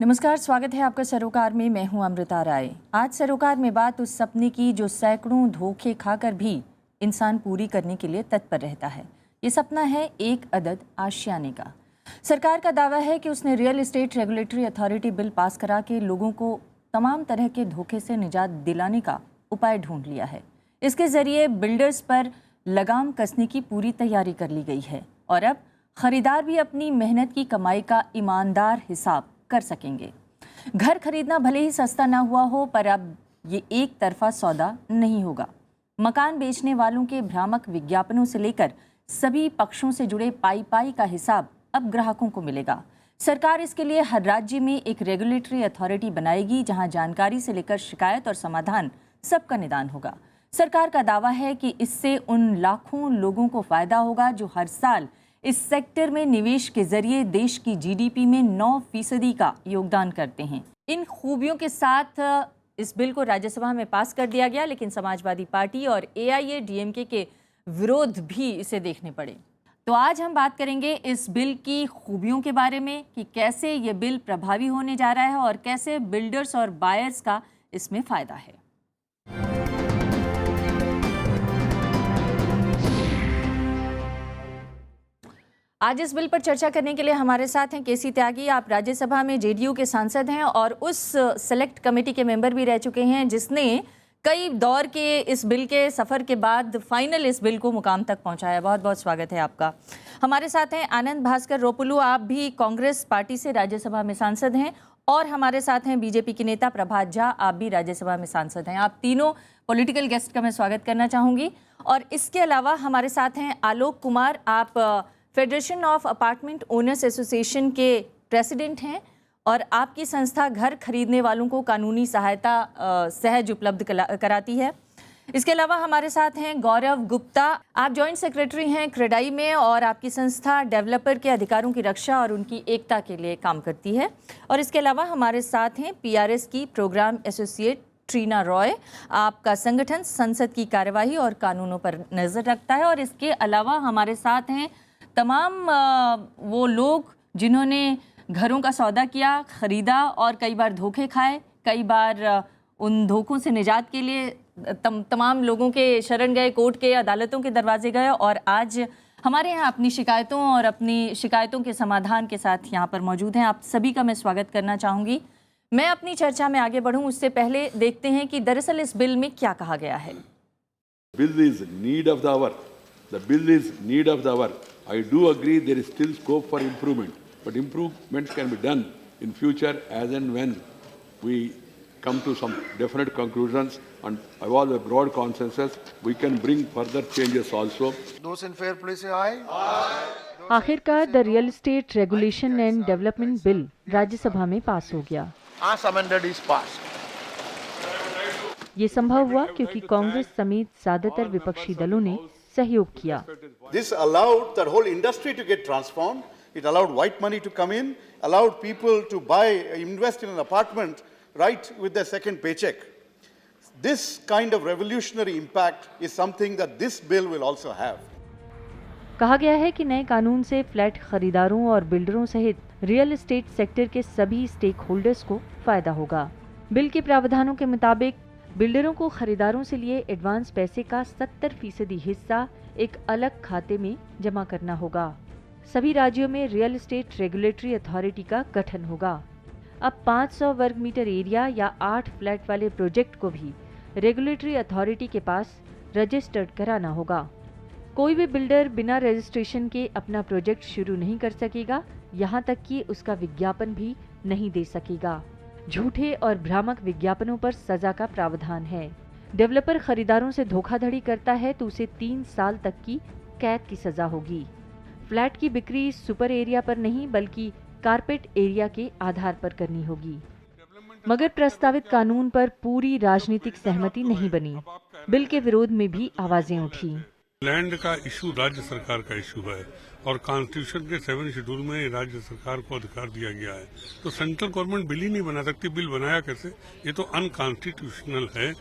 नमस्कार, स्वागत है आपका सरोकार में। मैं हूं अमृता राय। आज सरोकार में बात उस सपने की जो सैकड़ों धोखे खाकर भी इंसान पूरी करने के लिए तत्पर रहता है। ये सपना है एक अदद आशियाने का। सरकार का दावा है कि उसने real estate regulatory authority bill pass करा के लोगों को तमाम तरह के धोखे से निजात दिलाने का उपाय ढूंढ लिया है। इसके जरिए बिल्डर्स पर लगाम कसने की पूरी तैयारी कर ली गई है और अब खरीदार भी अपनी मेहनत की कमाई का ईमानदार हिसाब कर सकेंगे। घर खरीदना भले ही सस्ता ना हुआ हो, पर अब ये एक तरफा सौदा नहीं होगा। मकान बेचने वालों के भ्रामक विज्ञापनों से लेकर सभी पक्षों से जुड़े पाई का हिसाब अब ग्राहकों को मिलेगा। सरकार इसके लिए हर राज्य में एक रेगुलेटरी अथॉरिटी बनाएगी, जहां जानकारी से लेकर शिकायत और समाधान सबका निदान होगा। सरकार का दावा है कि इससे उन लाखों लोगों को फायदा होगा जो हर साल इस सेक्टर में निवेश के जरिए देश की जीडीपी में 9% का योगदान करते हैं। इन खूबियों के साथ इस बिल को राज्यसभा में पास कर दिया गया, लेकिन समाजवादी पार्टी और AIADMK के विरोध भी इसे देखने पड़े। तो आज हम बात करेंगे इस बिल की खूबियों के बारे में कि कैसे ये बिल प्रभावी होने जा रहा है और कैसे बिल्डर्स और बायर्स का इसमें फायदा है। आज इस बिल पर चर्चा करने के लिए हमारे साथ हैं KC त्यागी। आप राज्यसभा में JDU के सांसद हैं और उस सेलेक्ट कमेटी के मेंबर भी रह चुके हैं जिसने कई दौर के इस बिल के सफ़र के बाद फाइनल इस बिल को मुकाम तक पहुंचाया। बहुत बहुत स्वागत है आपका। हमारे साथ हैं आनंद भास्कर रोपुलू, आप भी कांग्रेस पार्टी से राज्यसभा में सांसद हैं, और हमारे साथ हैं BJP की नेता प्रभात झा, आप भी राज्यसभा में सांसद हैं। आप तीनों पॉलिटिकल गेस्ट का मैं स्वागत करना चाहूँगी। और इसके अलावा हमारे साथ हैं आलोक कुमार, आप federation of apartment owners association के प्रेसिडेंट हैं और आपकी संस्था घर खरीदने वालों को कानूनी सहायता सहज उपलब्ध कराती है। इसके अलावा हमारे साथ हैं गौरव गुप्ता, आप जॉइंट सेक्रेटरी हैं क्रेडाई में और आपकी संस्था डेवलपर के अधिकारों की रक्षा और उनकी एकता के लिए काम करती है। और इसके अलावा हमारे साथ हैं PRS की प्रोग्राम एसोसिएट ट्रीना रॉय, आपका संगठन संसद की कार्यवाही और कानूनों पर नज़र रखता है। और इसके अलावा हमारे साथ हैं तमाम वो लोग जिन्होंने घरों का सौदा किया, ख़रीदा और कई बार धोखे खाए, कई बार उन धोखों से निजात के लिए तमाम लोगों के शरण गए, कोर्ट के अदालतों के दरवाजे गए, और आज हमारे यहाँ अपनी शिकायतों और अपनी शिकायतों के समाधान के साथ यहाँ पर मौजूद हैं। आप सभी का मैं स्वागत करना चाहूँगी। मैं अपनी चर्चा में आगे बढ़ूँ उससे पहले देखते हैं कि दरअसल इस बिल में क्या कहा गया है। Bill is need of the hour. The bill is need of the hour. I do agree there is still scope for improvement, but improvements can be done in future as and when we come to some definite conclusions and evolve a broad consensus. We can bring further changes also. Those in favor, please say aye. Aye. आखिरकार the real estate regulation and development bill Rajya Sabha में पास हो गया। As amended is passed. ये संभव हुआ क्योंकि कांग्रेस समेत ज्यादातर विपक्षी दलों ने सहयोग किया। This allowed the whole industry to get transformed. It allowed white money to come in, allowed people to buy, invest in an apartment right with their second paycheck. This kind of revolutionary impact is something that this bill will also have. कहा गया है कि नए कानून से flat खरीदारों और बिल्डरों सहित रियल एस्टेट सेक्टर के सभी स्टेक होल्डर्स को फायदा होगा। बिल के प्रावधानों के मुताबिक बिल्डरों को खरीदारों से लिए एडवांस पैसे का 70% हिस्सा एक अलग खाते में जमा करना होगा। सभी राज्यों में रियल एस्टेट रेगुलेटरी अथॉरिटी का गठन होगा। अब 500 वर्ग मीटर एरिया या 8 फ्लैट वाले प्रोजेक्ट को भी रेगुलेटरी अथॉरिटी के पास रजिस्टर्ड कराना होगा। कोई भी बिल्डर बिना रजिस्ट्रेशन के अपना प्रोजेक्ट शुरू नहीं कर सकेगा, यहाँ तक कि उसका विज्ञापन भी नहीं दे सकेगा। झूठे और भ्रामक विज्ञापनों पर सजा का प्रावधान है। डेवलपर खरीदारों से धोखाधड़ी करता है तो उसे 3 साल तक की कैद की सजा होगी। फ्लैट की बिक्री सुपर एरिया पर नहीं बल्कि कारपेट एरिया के आधार पर करनी होगी। मगर प्रस्तावित कानून पर पूरी राजनीतिक सहमति नहीं बनी। बिल के विरोध में भी आवाजें उठी। लैंड का इशू राज्य सरकार का इशू है और कॉन्स्टिट्यूशन के 7 शेड्यूल में राज्य सरकार को अधिकार दिया गया है, तो सेंट्रल गवर्नमेंट बिल ही नहीं बना सकती। बिल बनाया कैसे? ये तो अनकॉन्स्टिट्यूशनल है।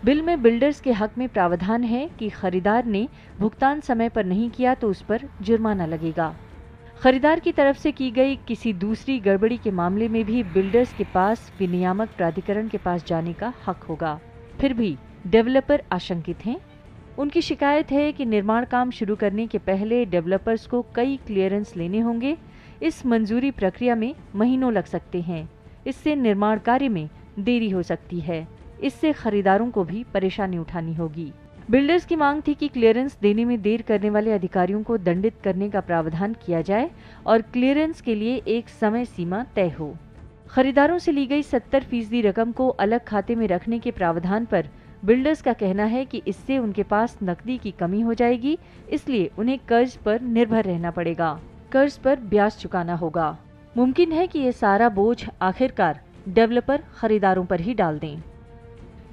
बिल में बिल्डर्स के हक में प्रावधान है कि खरीदार ने भुगतान समय पर नहीं किया तो उस पर जुर्माना लगेगा। खरीदार की तरफ से की गई किसी दूसरी गड़बड़ी के मामले में भी बिल्डर्स के पास विनियामक प्राधिकरण के पास जाने का हक होगा। फिर भी डेवलपर आशंकित हैं। उनकी शिकायत है कि निर्माण काम शुरू करने के पहले डेवलपर्स को कई क्लियरेंस लेने होंगे। इस मंजूरी प्रक्रिया में महीनों लग सकते हैं। इससे निर्माण कार्य में देरी हो सकती है। इससे खरीदारों को भी परेशानी उठानी होगी। बिल्डर्स की मांग थी कि क्लियरेंस देने में देर करने वाले अधिकारियों को दंडित करने का प्रावधान किया जाए और क्लियरेंस के लिए एक समय सीमा तय हो। खरीदारों से ली गई 70% रकम को अलग खाते में रखने के प्रावधान पर बिल्डर्स का कहना है कि इससे उनके पास नकदी की कमी हो जाएगी, इसलिए उन्हें कर्ज पर निर्भर रहना पड़ेगा। कर्ज पर ब्याज चुकाना होगा। मुमकिन है कि ये सारा बोझ आखिरकार डेवलपर खरीदारों पर ही डाल दें।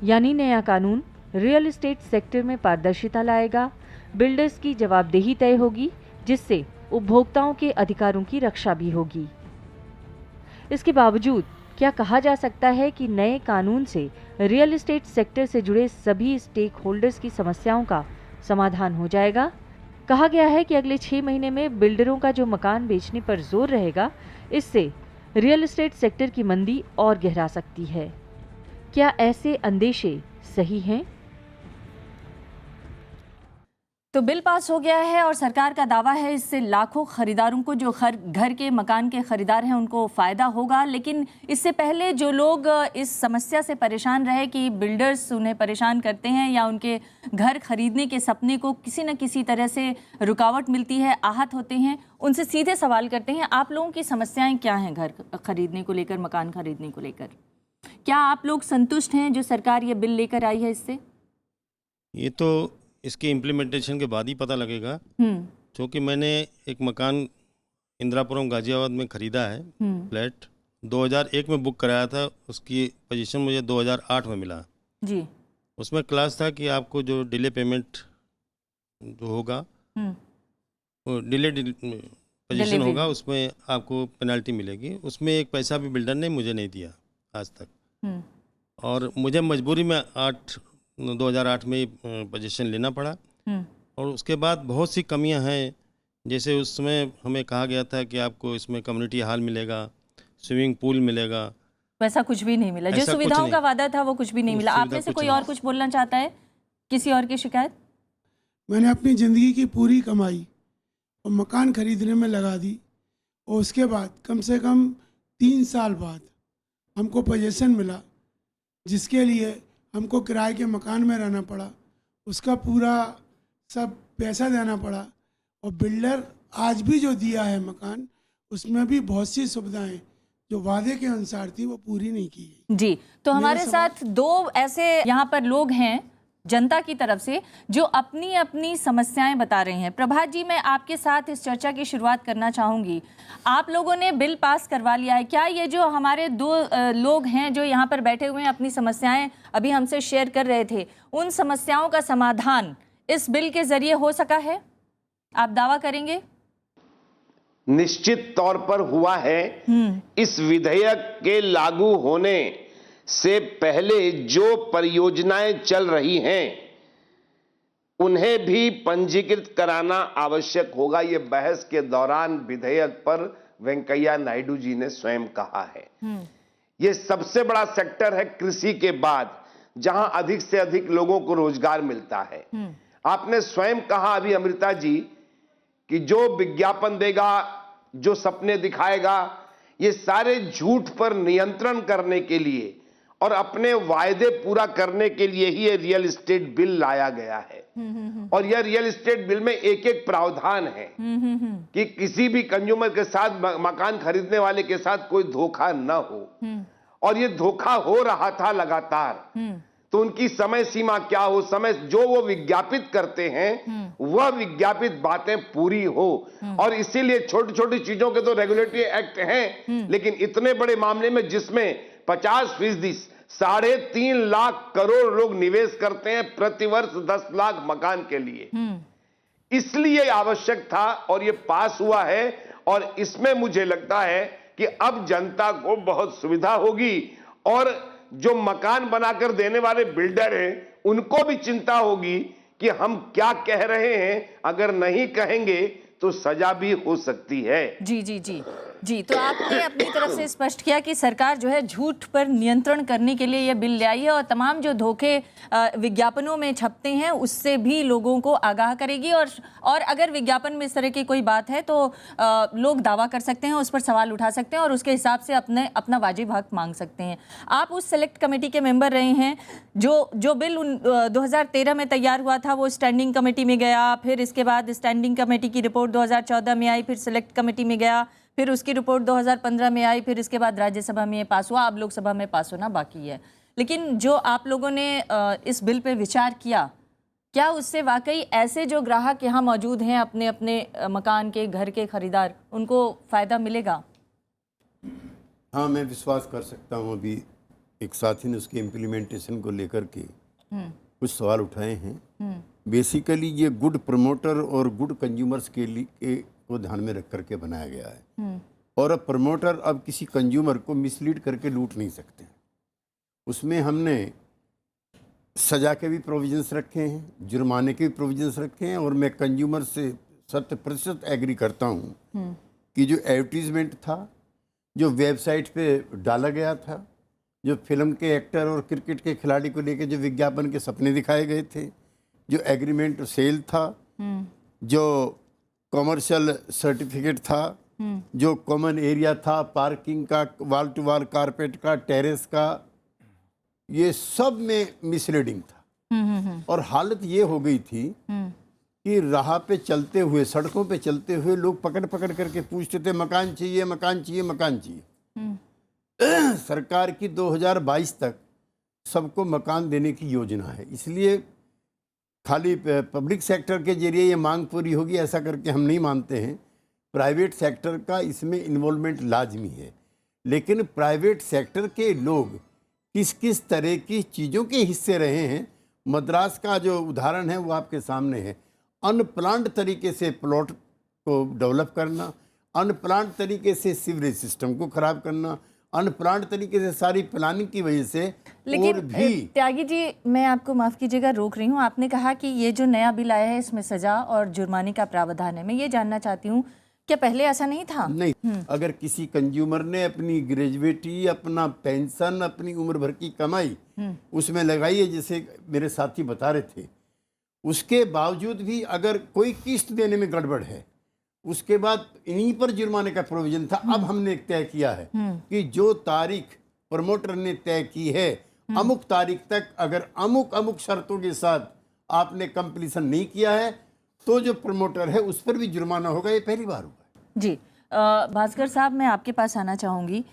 यानी नया कानून रियल एस्टेट सेक्टर में पारदर्शिता लाएगा, बिल्डर्स की जवाबदेही तय होगी, जिससे उपभोक्ताओं के अधिकारों की रक्षा भी होगी। इसके बावजूद क्या कहा जा सकता है कि नए कानून से रियल एस्टेट सेक्टर से जुड़े सभी स्टेक होल्डर्स की समस्याओं का समाधान हो जाएगा? कहा गया है कि अगले 6 महीने में बिल्डरों का जो मकान बेचने पर जोर रहेगा, इससे रियल एस्टेट सेक्टर की मंदी और गहरा सकती है। क्या ऐसे अंदेशे सही हैं? तो बिल पास हो गया है और सरकार का दावा है इससे लाखों खरीदारों को, जो घर के मकान के खरीदार हैं, उनको फ़ायदा होगा। लेकिन इससे पहले जो लोग इस समस्या से परेशान रहे कि बिल्डर्स उन्हें परेशान करते हैं या उनके घर खरीदने के सपने को किसी न किसी तरह से रुकावट मिलती है, आहत होते हैं, उनसे सीधे सवाल करते हैं, आप लोगों की समस्याएँ क्या हैं घर खरीदने को लेकर, मकान खरीदने को लेकर? क्या आप लोग संतुष्ट हैं जो सरकार ये बिल लेकर आई है इससे? ये तो इसके इम्प्लीमेंटेशन के बाद ही पता लगेगा, क्योंकि मैंने एक मकान इंदिरापुरम गाजियाबाद में खरीदा है, फ्लैट 2001 में बुक कराया था। उसकी पोजीशन मुझे 2008 में मिला जी। उसमें क्लास था कि आपको जो डिले पेमेंट जो होगा, वो डिले पोजीशन होगा, उसमें आपको पेनल्टी मिलेगी। उसमें एक पैसा भी बिल्डर ने मुझे नहीं दिया आज तक, और मुझे मजबूरी में 2008 में पोजीशन लेना पड़ा। और उसके बाद बहुत सी कमियां हैं, जैसे उस समय हमें कहा गया था कि आपको इसमें कम्युनिटी हॉल मिलेगा, स्विमिंग पूल मिलेगा, वैसा कुछ भी नहीं मिला। जो सुविधाओं का वादा था वो कुछ भी नहीं मिला। आप में से कोई और कुछ बोलना चाहता है? किसी और की शिकायत? मैंने अपनी ज़िंदगी की पूरी कमाई और मकान खरीदने में लगा दी, और उसके बाद कम से कम 3 साल बाद हमको पोजीशन मिला, जिसके लिए हमको किराए के मकान में रहना पड़ा, उसका पूरा सब पैसा देना पड़ा। और बिल्डर आज भी जो दिया है मकान, उसमें भी बहुत सी सुविधाएं जो वादे के अनुसार थी वो पूरी नहीं की गई। जी, तो हमारे साथ 2 ऐसे यहाँ पर लोग हैं जनता की तरफ से जो अपनी अपनी समस्याएं बता रहे हैं। प्रभात जी, मैं आपके साथ इस चर्चा की शुरुआत करना चाहूँगी। आप लोगों ने बिल पास करवा लिया है, क्या ये जो हमारे 2 लोग हैं जो यहाँ पर बैठे हुए हैं, अपनी समस्याएं अभी हमसे शेयर कर रहे थे, उन समस्याओं का समाधान इस बिल के जरिए हो सका है? आप दावा करेंगे? निश्चित तौर पर हुआ है। इस विधेयक के लागू होने से पहले जो परियोजनाएं चल रही हैं उन्हें भी पंजीकृत कराना आवश्यक होगा। ये बहस के दौरान विधेयक पर वेंकैया नायडू जी ने स्वयं कहा है। ये सबसे बड़ा सेक्टर है कृषि के बाद, जहां अधिक से अधिक लोगों को रोजगार मिलता है। आपने स्वयं कहा अभी अमृता जी कि जो विज्ञापन देगा, जो सपने दिखाएगा, ये सारे झूठ पर नियंत्रण करने के लिए और अपने वायदे पूरा करने के लिए ही ये रियल एस्टेट बिल लाया गया है। और यह रियल एस्टेट बिल में एक एक प्रावधान है कि किसी भी कंज्यूमर के साथ, मकान खरीदने वाले के साथ कोई धोखा न हो। और ये धोखा हो रहा था लगातार, तो उनकी समय सीमा क्या हो, समय जो वो विज्ञापित करते हैं वह विज्ञापित बातें पूरी हो। और इसीलिए छोटी छोटी चीजों के तो रेगुलेटरी एक्ट हैं, लेकिन इतने बड़े मामले में जिसमें 50% 3.5 लाख करोड़ लोग निवेश करते हैं प्रतिवर्ष 10 लाख मकान के लिए, इसलिए आवश्यक था और ये पास हुआ है। और इसमें मुझे लगता है कि अब जनता को बहुत सुविधा होगी, और जो मकान बनाकर देने वाले बिल्डर हैं उनको भी चिंता होगी कि हम क्या कह रहे हैं, अगर नहीं कहेंगे तो सजा भी हो सकती है। जी जी जी जी, तो आपने अपनी तरफ से स्पष्ट किया कि सरकार जो है झूठ पर नियंत्रण करने के लिए ये बिल ले आई है और तमाम जो धोखे विज्ञापनों में छपते हैं उससे भी लोगों को आगाह करेगी और अगर विज्ञापन में इस तरह की कोई बात है तो लोग दावा कर सकते हैं, उस पर सवाल उठा सकते हैं और उसके हिसाब से अपना वाजिब हक मांग सकते हैं। आप उस सेलेक्ट कमेटी के मेंबर रहे हैं। जो बिल 2013 में तैयार हुआ था वो स्टैंडिंग कमेटी में गया, फिर इसके बाद स्टैंडिंग कमेटी की रिपोर्ट 2014 में आई, फिर सेलेक्ट कमेटी में गया, फिर उसकी रिपोर्ट 2015 में आई, फिर इसके बाद राज्यसभा में पास हुआ, अब लोकसभा में पास होना बाकी है। लेकिन जो आप लोगों ने इस बिल पे विचार किया, क्या उससे वाकई ऐसे जो ग्राहक यहाँ मौजूद हैं अपने अपने मकान के, घर के खरीदार, उनको फ़ायदा मिलेगा? हाँ, मैं विश्वास कर सकता हूँ। अभी एक साथी ने उसके इम्प्लीमेंटेशन को लेकर के कुछ सवाल उठाए हैं। बेसिकली ये गुड प्रमोटर और गुड कंज्यूमर्स के लिए को ध्यान में रख करके बनाया गया है। और अब प्रमोटर अब किसी कंज्यूमर को मिसलीड करके लूट नहीं सकते। उसमें हमने सजा के भी प्रोविजंस रखे हैं, जुर्माने के भी प्रोविजंस रखे हैं। और मैं कंज्यूमर से 100% एग्री करता हूँ कि जो एडवर्टीजमेंट था, जो वेबसाइट पे डाला गया था, जो फिल्म के एक्टर और क्रिकेट के खिलाड़ी को लेकर जो विज्ञापन के सपने दिखाए गए थे, जो एग्रीमेंट सेल था, जो कॉमर्शियल सर्टिफिकेट था, जो कॉमन एरिया था, पार्किंग का, वॉल टू वॉल कारपेट का, टेरेस का, ये सब में मिसलीडिंग था। और हालत ये हो गई थी कि राह पे चलते हुए, सड़कों पे चलते हुए लोग पकड़ पकड़ करके पूछते थे मकान चाहिए, मकान चाहिए, मकान चाहिए। सरकार की 2022 तक सबको मकान देने की योजना है, इसलिए खाली पब्लिक सेक्टर के जरिए ये मांग पूरी होगी ऐसा करके हम नहीं मानते हैं। प्राइवेट सेक्टर का इसमें इन्वॉल्वमेंट लाजमी है। लेकिन प्राइवेट सेक्टर के लोग किस किस तरह की चीज़ों के हिस्से रहे हैं, मद्रास का जो उदाहरण है वो आपके सामने है। अनप्लान्ड तरीके से प्लॉट को डेवलप करना, अनप्लान्ड तरीके से सीवरेज सिस्टम को ख़राब करना, अनप्लान्ड तरीके से सारी प्लानिंग की वजह से। लेकिन और भी त्यागी जी, मैं आपको माफ़ कीजिएगा, रोक रही हूँ। आपने कहा कि ये जो नया बिल आया है इसमें सज़ा और जुर्माने का प्रावधान है। मैं ये जानना चाहती हूँ, क्या पहले ऐसा नहीं था? नहीं, अगर किसी कंज्यूमर ने अपनी ग्रेजुएटी, अपना पेंशन, अपनी उम्र भर की कमाई उसमें लगाई है, जैसे मेरे साथी बता रहे थे, उसके बावजूद भी अगर कोई किस्त देने में गड़बड़ है, उसके बाद इन्हीं पर जुर्माने का प्रोविजन था। अब हमने तय किया है कि जो तारीख प्रमोटर ने तय की है, अमुक तारीख तक अगर अमुक शर्तों के साथ आपने कंप्लीशन नहीं किया है तो जो प्रमोटर है उस पर भी जुर्माना होगा। ये पहली बार हुआ है। जी, भास्कर साहब, मैं आपके पास आना चाहूँगी।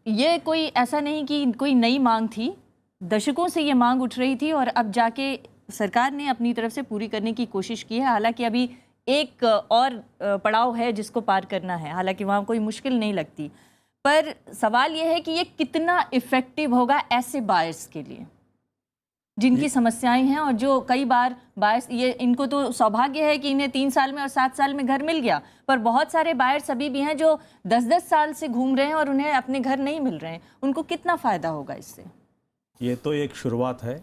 ये कोई ऐसा नहीं कि कोई नई मांग थी, दशकों से ये मांग उठ रही थी और अब जाके सरकार ने अपनी तरफ से पूरी करने की कोशिश की है। हालांकि अभी एक और पड़ाव है जिसको पार करना है, हालांकि वहाँ कोई मुश्किल नहीं लगती, पर सवाल ये है कि ये कितना इफ़ेक्टिव होगा ऐसे बायर्स के लिए जिनकी समस्याएं हैं और जो कई बार बायर्स, ये इनको तो सौभाग्य है कि इन्हें 3 साल में और 7 साल में घर मिल गया, पर बहुत सारे बायर्स अभी भी हैं जो 10-10 साल से घूम रहे हैं और उन्हें अपने घर नहीं मिल रहे हैं। उनको कितना फ़ायदा होगा इससे? ये तो एक शुरुआत है।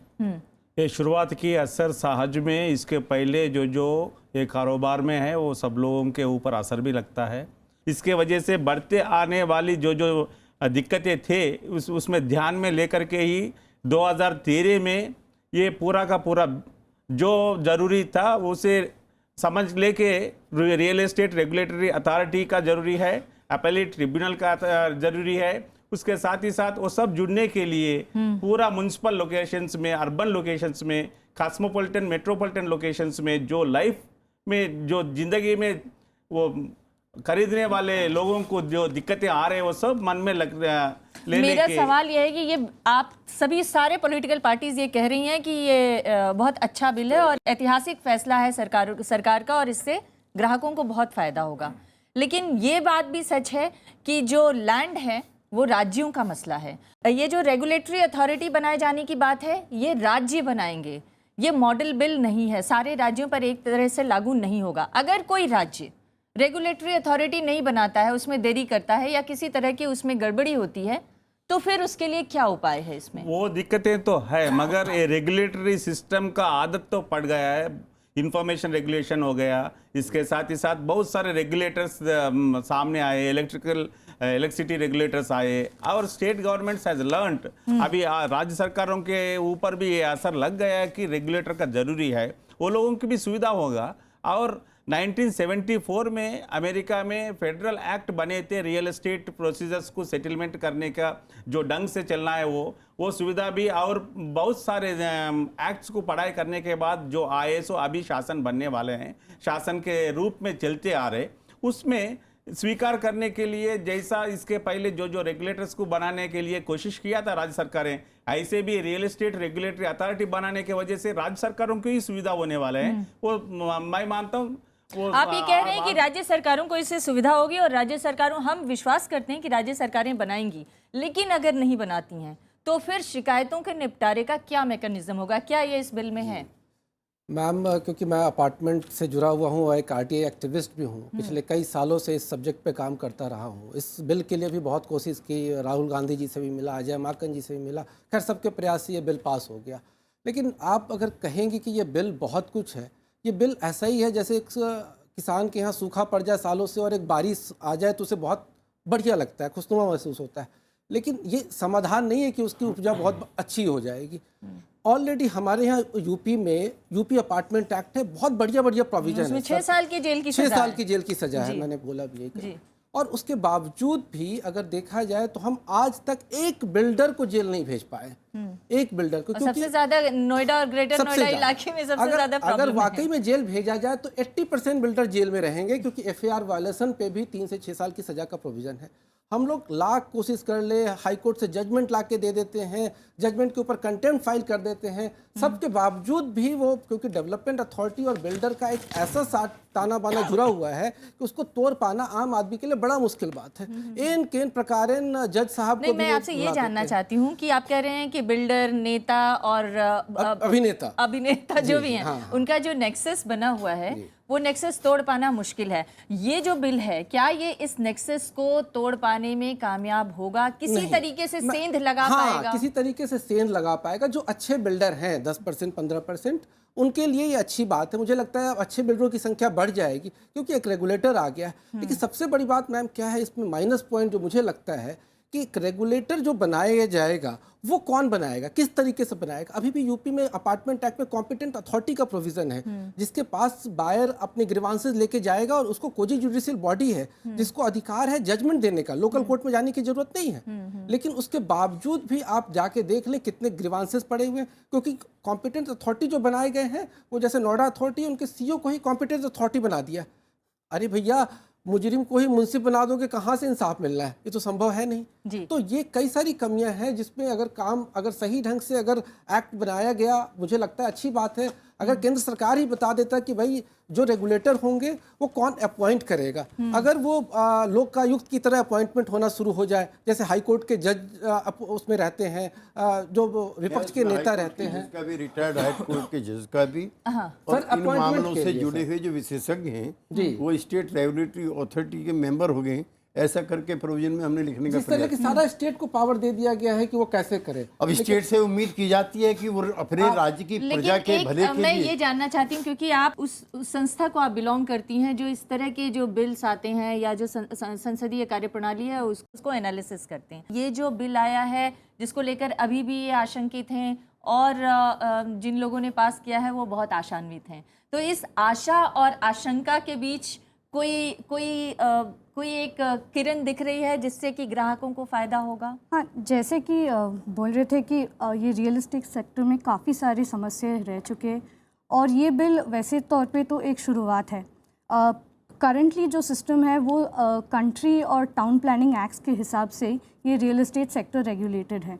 ये शुरुआत की असर सहज में, इसके पहले जो ये कारोबार में है वो सब लोगों के ऊपर असर भी लगता है। इसके वजह से बढ़ते आने वाली जो दिक्कतें थे उसमें ध्यान में लेकर के ही 2013 में ये पूरा का पूरा जो ज़रूरी था उसे समझ लेके रियल एस्टेट रेगुलेटरी अथॉरिटी का ज़रूरी है, अपीलेट ट्रिब्यूनल का ज़रूरी है, उसके साथ ही साथ वो सब जुड़ने के लिए पूरा म्युनिसिपल लोकेशंस में, अर्बन लोकेशंस में, कॉस्मोपॉलिटन, मेट्रोपॉलिटन लोकेशंस में जो लाइफ में, जो ज़िंदगी में वो खरीदने वाले लोगों को जो दिक्कतें आ रहे हैं वो सब मन में लेने मेरा के। सवाल यह है कि ये आप सभी सारे पॉलिटिकल पार्टीज ये कह रही हैं कि ये बहुत अच्छा बिल है और ऐतिहासिक फैसला है सरकार का और इससे ग्राहकों को बहुत फ़ायदा होगा, लेकिन ये बात भी सच है कि जो लैंड है वो राज्यों का मसला है। ये जो रेगुलेटरी अथॉरिटी बनाए जाने की बात है ये राज्य बनाएंगे, ये मॉडल बिल नहीं है, सारे राज्यों पर एक तरह से लागू नहीं होगा। अगर कोई राज्य रेगुलेटरी अथॉरिटी नहीं बनाता है, उसमें देरी करता है या किसी तरह की उसमें गड़बड़ी होती है, तो फिर उसके लिए क्या उपाय है इसमें? वो दिक्कतें तो है, मगर ये रेगुलेटरी सिस्टम का आदत तो पड़ गया है। इंफॉर्मेशन रेगुलेशन हो गया, इसके साथ ही साथ बहुत सारे रेगुलेटर्स सामने आए, इलेक्ट्रिसिटी रेगुलेटर्स आए, और स्टेट गवर्नमेंट्स हैज लर्नड, अभी राज्य सरकारों के ऊपर भी ये असर लग गया है कि रेगुलेटर का जरूरी है, वो लोगों की भी सुविधा होगा। और 1974 में अमेरिका में फेडरल एक्ट बने थे रियल एस्टेट प्रोसीजर्स को सेटलमेंट करने का, जो ढंग से चलना है वो सुविधा भी, और बहुत सारे एक्ट्स को पढ़ाई करने के बाद जो ISO अभी शासन बनने वाले हैं, शासन के रूप में चलते आ रहे, उसमें स्वीकार करने के लिए जैसा इसके पहले जो रेगुलेटर्स को बनाने के लिए कोशिश किया था राज्य सरकारें, ऐसे भी रियल एस्टेट रेगुलेटरी अथॉरिटी बनाने की वजह से राज्य सरकारों को ही सुविधा होने वाले हैं। वो मैं मानता हूँ। आप ये कह रहे हैं कि राज्य सरकारों को इससे सुविधा होगी, और राज्य सरकारों, हम विश्वास करते हैं कि राज्य सरकारें बनाएंगी, लेकिन अगर नहीं बनाती हैं तो फिर शिकायतों के निपटारे का क्या मैकेनिज्म होगा? क्या ये इस बिल में है? मैम, क्योंकि मैं अपार्टमेंट से जुड़ा हुआ हूँ और एक RTI एक्टिविस्ट भी हूँ, पिछले कई सालों से इस सब्जेक्ट पे काम करता रहा हूँ। इस बिल के लिए भी बहुत कोशिश की, राहुल गांधी जी से भी मिला, अजय माकन जी से भी मिला, खैर सबके प्रयास से ये बिल पास हो गया। लेकिन आप अगर कहेंगे कि ये बिल बहुत कुछ है, ये बिल ऐसा ही है जैसे एक किसान के यहाँ सूखा पड़ जाए सालों से और एक बारिश आ जाए तो उसे बहुत बढ़िया लगता है, खुशनुमा महसूस होता है, लेकिन ये समाधान नहीं है कि उसकी उपजा बहुत अच्छी हो जाएगी। ऑलरेडी हमारे यहाँ यूपी अपार्टमेंट एक्ट है, बहुत बढ़िया प्रोविजन है। 6 साल की जेल की सजा 6 साल की जेल की सजा है, मैंने बोला भी यही। और उसके बावजूद भी अगर देखा जाए तो हम आज तक एक बिल्डर को जेल नहीं भेज पाए, एक बिल्डर को, क्योंकि सबसे ज्यादा नोएडा और ग्रेटर नोएडा इलाके में सबसे ज्यादा प्रॉब्लम अगर वाकई में जेल भेजा जाए तो 80% बिल्डर जेल में रहेंगे, क्योंकि FAR वायलेशन पे भी 3 से 6 साल की सजा का प्रोविजन है। हम लोग लाख कोशिश कर ले, हाई कोर्ट से जजमेंट ला के दे देते हैं, जजमेंट के ऊपर कंटेम्प्ट फाइल कर देते हैं, सबके बावजूद भी वो, क्योंकि डेवलपमेंट अथॉरिटी और बिल्डर का एक ऐसा ताना बाना जुड़ा हुआ है कि उसको तोड़ पाना आम आदमी के लिए बड़ा मुश्किल बात है। एन केन प्रकारेण जज साहब को मैं आपसे ये जानना चाहती हूँ कि आप कह रहे हैं कि बिल्डर, नेता और अभिनेता जो भी हैं, उनका जो नेक्सस बना हुआ है वो नेक्सस तोड़ पाना मुश्किल है। ये जो बिल है, क्या ये इस नेक्सस को तोड़ पाने में कामयाब होगा? किसी तरीके से सेंध लगा पाएगा? किसी तरीके से सेंध लगा पाएगा। जो अच्छे बिल्डर हैं 10% 15%, उनके लिए ये अच्छी बात है। मुझे लगता है अच्छे बिल्डरों की संख्या बढ़ जाएगी क्योंकि एक रेगुलेटर आ गया है। लेकिन सबसे बड़ी बात मैम क्या है इसमें, माइनस पॉइंट जो मुझे लगता है कि एक रेगुलेटर जो बनाया जाएगा वो कौन बनाएगा, किस तरीके से बनाएगा। अभी भी यूपी में अपार्टमेंट एक्ट में कॉम्पिटेंट अथॉरिटी का प्रोविजन है, जिसके पास बायर अपने ग्रीवांसेस लेके जाएगा और उसको कोजी जुडिशियल बॉडी है जिसको अधिकार है जजमेंट देने का। लोकल कोर्ट में जाने की जरूरत नहीं है। लेकिन उसके बावजूद भी आप जाके देख लें कितने ग्रीवांसेस पड़े हुए हैं, क्योंकि कॉम्पिटेंट अथॉरिटी जो बनाए गए हैं वो जैसे नोएडा अथॉरिटी, उनके CEO को ही कॉम्पिटेंट अथॉरिटी बना दिया। अरे भैया, मुजरिम को ही मुंसिफ बना दोगे, कहाँ से इंसाफ मिल रहा है? ये तो संभव है नहीं। तो ये कई सारी कमियां हैं जिसमें अगर सही ढंग से अगर एक्ट बनाया गया, मुझे लगता है अच्छी बात है। अगर केंद्र सरकार ही बता देता कि भाई जो रेगुलेटर होंगे वो कौन अपॉइंट करेगा, अगर वो लोकायुक्त की तरह अपॉइंटमेंट होना शुरू हो जाए, जैसे हाई कोर्ट के जज उसमें रहते हैं, जो विपक्ष के नेता रहते हैं, का भी रिटायर्ड हाई कोर्ट के जज का भी, और इन मामलों से जुड़े हुए जो विशेषज्ञ हैं वो स्टेट रेगुलेटरी अथॉरिटी के मेंबर हो गए। ऐसा करके प्रोविजन में हमने लिखने का जिस तरह कि सारा स्टेट को पावर दे दिया गया है कि वो कैसे करे। अब स्टेट से उम्मीद की जाती है कि वो अपने राज्य की प्रजा के भले के लिए। मैं ये जानना चाहती हूँ, क्योंकि आप उस संस्था को आप बिलोंग करती हैं जो इस तरह के जो बिल्स आते हैं या जो संसदीय कार्यप्रणाली है उसको एनालिसिस करते हैं। ये जो बिल आया है जिसको लेकर अभी भी ये आशंकित हैं और जिन लोगों ने पास किया है वो बहुत आशान्वित हैं, तो इस आशा और आशंका के बीच कोई एक किरण दिख रही है जिससे कि ग्राहकों को फ़ायदा होगा? हाँ, जैसे कि बोल रहे थे कि ये रियल एस्टेट सेक्टर में काफ़ी सारी समस्याएं रह चुके हैं और ये बिल वैसे तौर पे तो एक शुरुआत है। करंटली जो सिस्टम है वो कंट्री और टाउन प्लानिंग एक्ट्स के हिसाब से ये रियल एस्टेट सेक्टर रेगुलेटेड है।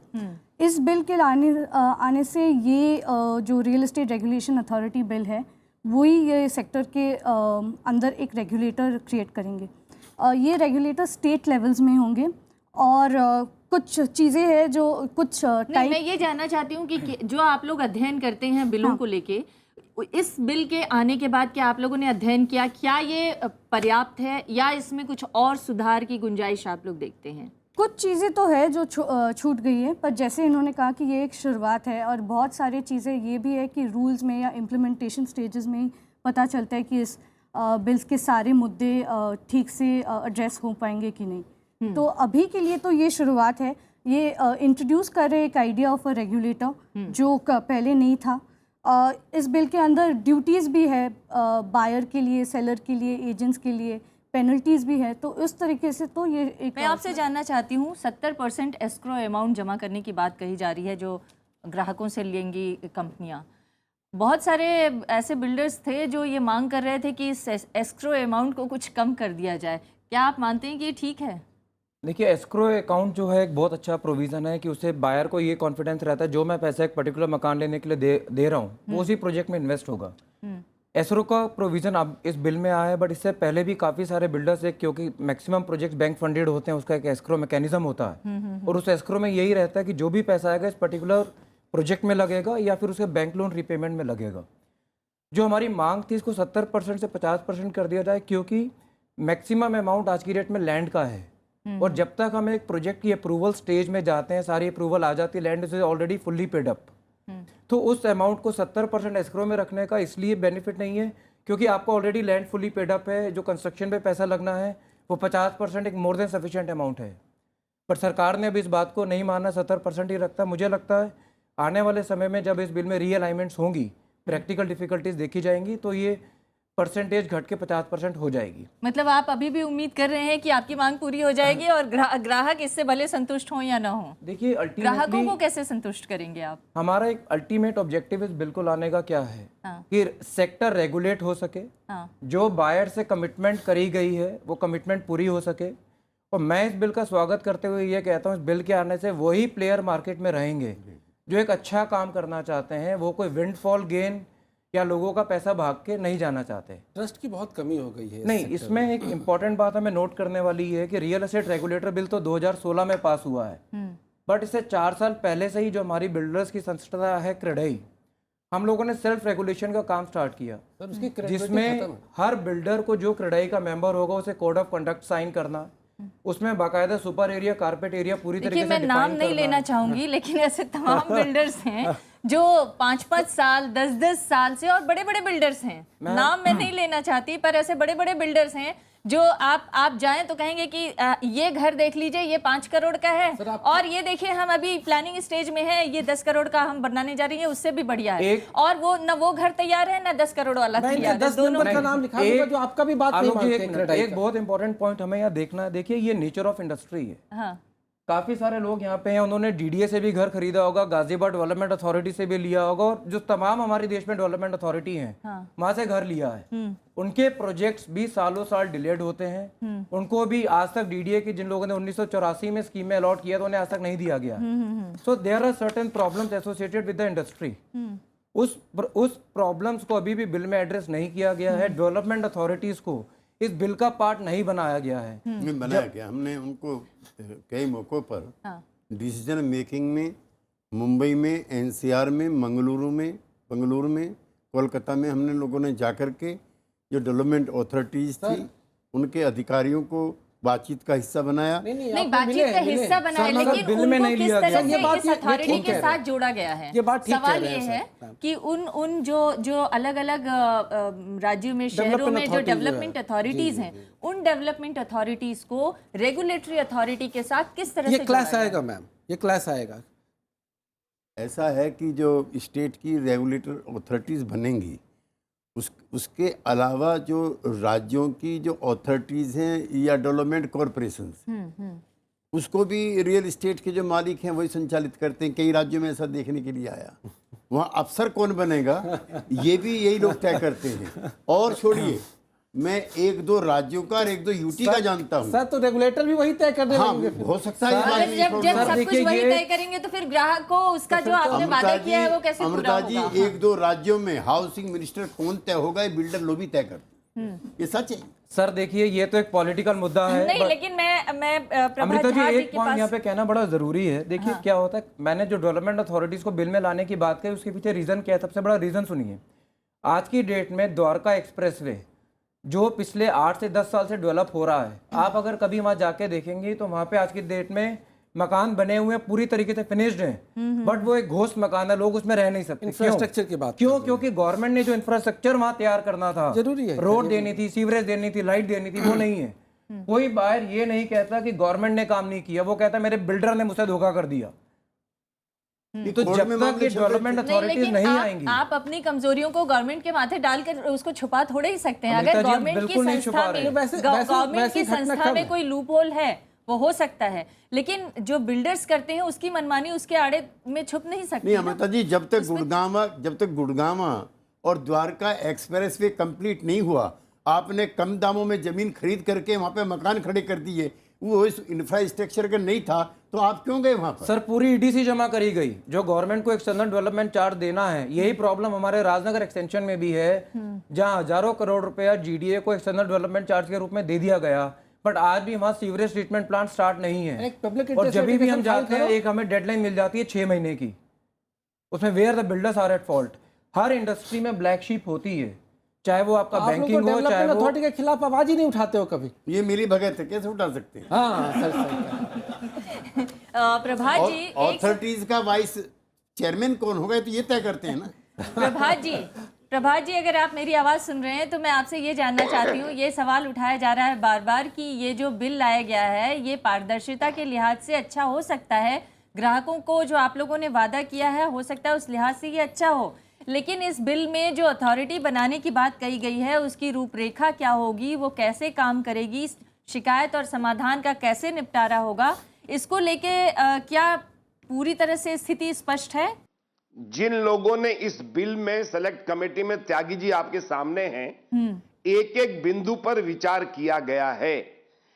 इस बिल के आने से ये जो real estate regulation authority bill है वही ये सेक्टर के अंदर एक रेगुलेटर क्रिएट करेंगे। ये रेगुलेटर स्टेट लेवल्स में होंगे और कुछ चीज़ें हैं जो कुछ टाइप। मैं ये जानना चाहती हूँ कि जो आप लोग अध्ययन करते हैं बिलों को लेके, इस बिल के आने के बाद क्या आप लोगों ने अध्ययन किया, क्या ये पर्याप्त है या इसमें कुछ और सुधार की गुंजाइश आप लोग देखते हैं? कुछ चीज़ें तो है जो छूट गई है, पर जैसे इन्होंने कहा कि ये एक शुरुआत है और बहुत सारी चीज़ें ये भी है कि रूल्स में या इम्प्लीमेंटेशन स्टेजेस में पता चलता है कि इस बिल्स के सारे मुद्दे ठीक से एड्रेस हो पाएंगे कि नहीं। तो अभी के लिए तो ये शुरुआत है, ये इंट्रोड्यूस कर रहे एक आइडिया ऑफ अ रेगुलेटर जो पहले नहीं था। इस बिल के अंदर ड्यूटीज़ भी है बायर के लिए, सेलर के लिए, एजेंट्स के लिए, पेनल्टीज भी है। तो इस तरीके से तो ये एक मैं आपसे जानना चाहती हूँ 70% एस्क्रो अमाउंट जमा करने की बात कही जा रही है जो ग्राहकों से लेंगी कंपनियाँ। बहुत सारे ऐसे बिल्डर्स थे जो ये मांग कर रहे थे कि इस एस्क्रो अमाउंट को कुछ कम कर दिया जाए। क्या आप मानते हैं कि ये ठीक है? देखिए, एस्क्रो अकाउंट जो है एक बहुत अच्छा प्रोविज़न है कि उससे बायर को ये कॉन्फिडेंस रहता है जो मैं पैसा एक पर्टिकुलर मकान लेने के लिए दे रहा हूँ वो उसी प्रोजेक्ट में इन्वेस्ट होगा। एस्क्रो का प्रोविज़न अब इस बिल में आया है, बट इससे पहले भी काफ़ी सारे बिल्डर्स है, क्योंकि मैक्सिमम प्रोजेक्ट बैंक फंडेड होते हैं, उसका एक एस्क्रो मैकेनिज्म होता है और उस एस्क्रो में यही रहता है कि जो भी पैसा आएगा इस पर्टिकुलर प्रोजेक्ट में लगेगा या फिर उसके बैंक लोन रिपेमेंट में लगेगा। जो हमारी मांग थी इसको 70% से 50% कर दिया जाए, क्योंकि मैक्सिमम अमाउंट आज की डेट में लैंड का है और जब तक हम एक प्रोजेक्ट की अप्रूवल स्टेज में जाते हैं, सारी अप्रूवल आ जाती है, land is already fully paid up, तो उस अमाउंट को 70% एस्क्रो में रखने का इसलिए बेनिफिट नहीं है क्योंकि आपको already land fully paid up है। जो कंस्ट्रक्शन पे पैसा लगना है वो 50% एक मोर देन सफिशिएंट अमाउंट है, पर सरकार ने अभी इस बात को नहीं माना, 70% ही रखता। मुझे लगता है आने वाले समय में जब इस बिल में रीअलाइनमेंट्स होंगी, प्रैक्टिकल डिफिकल्टीज देखी जाएंगी, तो ये परसेंटेज घट के 50% हो जाएगी। मतलब आप अभी भी उम्मीद कर रहे हैं कि आपकी मांग पूरी हो जाएगी और ग्राहक इससे भले संतुष्ट हो या ना हो? देखिए, ग्राहकों को कैसे संतुष्ट करेंगे आप? हमारा एक अल्टीमेट ऑब्जेक्टिव इस बिल को लाने का क्या है कि सेक्टर रेगुलेट हो सके, जो बायर से कमिटमेंट करी गई है वो कमिटमेंट पूरी हो सके। और मैं इस बिल का स्वागत करते हुए ये कहता हूँ, इस बिल के आने से वही प्लेयर मार्केट में रहेंगे जो एक अच्छा काम करना चाहते हैं, वो कोई विंडफॉल गेन या लोगों का पैसा भाग के नहीं जाना चाहते। ट्रस्ट की बहुत कमी हो गई है नहीं, इसमें एक इम्पॉर्टेंट बात हमें नोट करने वाली है कि रियल एस्टेट रेगुलेटर बिल तो 2016 में पास हुआ है, बट इससे 4 साल पहले से ही जो हमारी बिल्डर्स की संस्था है क्रेडाई, हम लोगों ने सेल्फ रेगुलेशन का काम स्टार्ट किया, जिसमें हर बिल्डर को जो क्रेडाई का मेंबर होगा उसे कोड ऑफ कंडक्ट साइन करना, उसमें बाकायदा सुपर एरिया, कारपेट एरिया पूरी तरीके से मैं नाम नहीं लेना चाहूंगी, लेकिन ऐसे तमाम बिल्डर्स हैं जो 5-5 साल 10-10 साल से, और बड़े बड़े बिल्डर्स हैं, नाम मैं नहीं लेना चाहती, पर ऐसे बड़े बड़े बिल्डर्स हैं जो आप जाएं तो कहेंगे कि ये घर देख लीजिए, ये 5 करोड़ का है, और ये देखिए हम अभी प्लानिंग स्टेज में है, ये 10 करोड़ का हम बनाने जा रही है, उससे भी बढ़िया है, और वो न वो घर तैयार है ना 10 करोड़ वाला तैयार है। 10 नंबर का नाम लिखा होगा जो आपका भी बात नहीं मानते हैं। एक बहुत इंपॉर्टेंट पॉइंट हमें यहाँ देखना है। देखिए, ये नेचर ऑफ इंडस्ट्री है। काफी सारे लोग यहाँ पे हैं, उन्होंने डीडीए से भी घर खरीदा होगा, गाजियाबाद डेवलपमेंट अथॉरिटी से भी लिया होगा, और जो तमाम हमारे देश में डेवलपमेंट अथॉरिटी हैं वहां से घर लिया है। उनके प्रोजेक्ट्स भी सालों साल डिलेड होते हैं, उनको भी आज तक डीडीए की जिन लोगों ने 1984 में स्कीम में अलॉट किया तो उन्हें आज तक नहीं दिया गया। So there are certain problems associated with the industry. उस प्रॉब्लम्स को अभी भी बिल में एड्रेस नहीं किया गया है। डेवलपमेंट अथॉरिटीज को इस बिल का पार्ट नहीं बनाया गया है। नहीं बनाया गया, हमने उनको कई मौक़ों पर डिसीजन मेकिंग में मुंबई में, एनसीआर में, मंगलुरु में, कोलकाता में हमने लोगों ने जाकर के जो डेवलपमेंट अथॉरिटीज थी उनके अधिकारियों को बातचीत का हिस्सा बनाया। नहीं बातचीत का हिस्सा बनाया, लेकिन उनको किस तरह से इस अथॉरिटी के साथ जोड़ा गया है। सवाल ये है कि उन जो अलग अलग राज्यों में, शहरों में जो डेवलपमेंट अथॉरिटीज हैं, उन डेवलपमेंट अथॉरिटीज को रेगुलेटरी अथॉरिटी के साथ किस तरह से क्लास आएगा मैम, ये क्लास आएगा। ऐसा है कि जो स्टेट की रेगुलेटर अथॉरिटीज बनेंगी, उसके अलावा जो राज्यों की जो अथॉरिटीज़ हैं या डेवलपमेंट कॉरपोरेशंस, उसको भी रियल एस्टेट के जो मालिक हैं वही संचालित करते हैं। कई राज्यों में ऐसा देखने के लिए आया। वहाँ अफसर कौन बनेगा ये भी यही लोग तय करते हैं। और छोड़िए, मैं 1-2 राज्यों का और 1-2 यूटी का जानता हूँ। सर तो रेगुलेटर भी वही तय कर देंगे। हाँ, हो सकता है। जब सब कुछ वही तय करेंगे तो फिर ग्राहक को उसका जो आपने वादा किया है वो कैसे पूरा होगा? अमृता जी, 1-2 राज्यों में हाउसिंग मिनिस्टर कौन तय होगा ये बिल्डर लोग भी तय करते, ये सच है। सर देखिए, ये तो एक पॉलिटिकल मुद्दा है। नहीं, लेकिन मैं अमृता जी, एक पॉइंट यहाँ पे कहना बड़ा जरूरी है। देखिए क्या होता है, मैंने जो डेवलपमेंट अथॉरिटीज को बिल में लाने की बात कही उसके पीछे रीजन क्या है, सबसे बड़ा रीजन सुनिए। आज की डेट में द्वारका एक्सप्रेसवे जो पिछले 8 से 10 साल से डेवलप हो रहा है, आप अगर कभी वहाँ जाके देखेंगे तो वहाँ पे आज की डेट में मकान बने हुए हैं, पूरी तरीके से फिनिश्ड हैं, बट वो एक घोस्ट मकान है, लोग उसमें रह नहीं सकते। इंफ्रास्ट्रक्चर की बात क्यों? क्योंकि गवर्नमेंट ने जो इंफ्रास्ट्रक्चर वहां तैयार करना था, जरूरी है, रोड देनी थी, सीवरेज देनी थी, लाइट देनी थी, वो नहीं है। कोई बाहर ये नहीं कहता कि गवर्नमेंट ने काम नहीं किया, वो कहता मेरे बिल्डर ने मुझसे धोखा कर दिया। तो जब तक ये डेवलपमेंट अथॉरिटीज नहीं आएंगी, आप अपनी कमजोरियों को गवर्नमेंट के माथे डालकर उसको छुपा थोड़े ही सकते हैं। अगर गवर्नमेंट की संस्था में कोई लूप होल है वो हो सकता है, लेकिन जो बिल्डर्स करते हैं उसकी मनमानी उसके आड़े में छुप नहीं सकती। नहीं अमृता जी, जब तक गुड़गांवा और द्वारका एक्सप्रेस वे कंप्लीट नहीं हुआ, आपने कम दामों में जमीन खरीद करके वहां पे मकान खड़े कर दिए, वो इस इंफ्रास्ट्रक्चर का नहीं था, तो आप क्यों गए वहां पर? सर पूरी ईडीसी जमा करी गई, जो गवर्नमेंट को एक्सटर्नल डेवलपमेंट चार्ज देना है। यही प्रॉब्लम हमारे राजनगर एक्सटेंशन में भी है, जहां हजारों करोड़ रुपया जीडीए को एक्सटर्नल डेवलपमेंट चार्ज के रूप में दे दिया गया, बट आज भी वहां सीवरेज ट्रीटमेंट प्लांट स्टार्ट नहीं है। और जब भी हम जाते हैं, एक हमें डेडलाइन मिल जाती है 6 महीने की, उसमें where the builders are at fault. हर इंडस्ट्री में ब्लैक शीप होती है, चाहे वो आपका बैंकिंग हो, चाहे वो अथॉरिटी के खिलाफ आवाज ही नहीं उठाते हो कभी। ये मिली भगत है, कैसे उठा सकते हैं? हाँ प्रभात जी, अथॉरिटीज का वाइस चेयरमैन कौन होगा तो ये तय करते हैं ना। प्रभात जी, अगर आप मेरी आवाज़ सुन रहे हैं तो मैं आपसे ये जानना चाहती हूँ, ये सवाल उठाया जा रहा है बार बार कि ये जो बिल लाया गया है ये पारदर्शिता के लिहाज से अच्छा हो सकता है, ग्राहकों को जो आप लोगों ने वादा किया है हो सकता है उस लिहाज से ये अच्छा हो, लेकिन इस बिल में जो अथॉरिटी बनाने की बात कही गई है उसकी रूपरेखा क्या होगी, वो कैसे काम करेगी, शिकायत और समाधान का कैसे निपटारा होगा, इसको लेके क्या पूरी तरह से स्थिति स्पष्ट है? जिन लोगों ने इस बिल में सेलेक्ट कमेटी में, त्यागी जी आपके सामने हैं, एक एक बिंदु पर विचार किया गया है।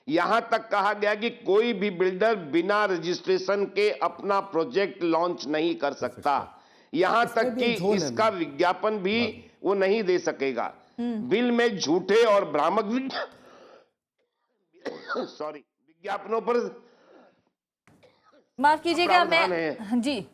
यहां तक कहा गया कि कोई भी बिल्डर बिना रजिस्ट्रेशन के अपना प्रोजेक्ट लॉन्च नहीं कर सकता, यहां तक कि इसका विज्ञापन भी वो नहीं दे सकेगा। बिल में झूठे और भ्रामक विज्ञापनों पर माफ कीजिएगा, मैं जी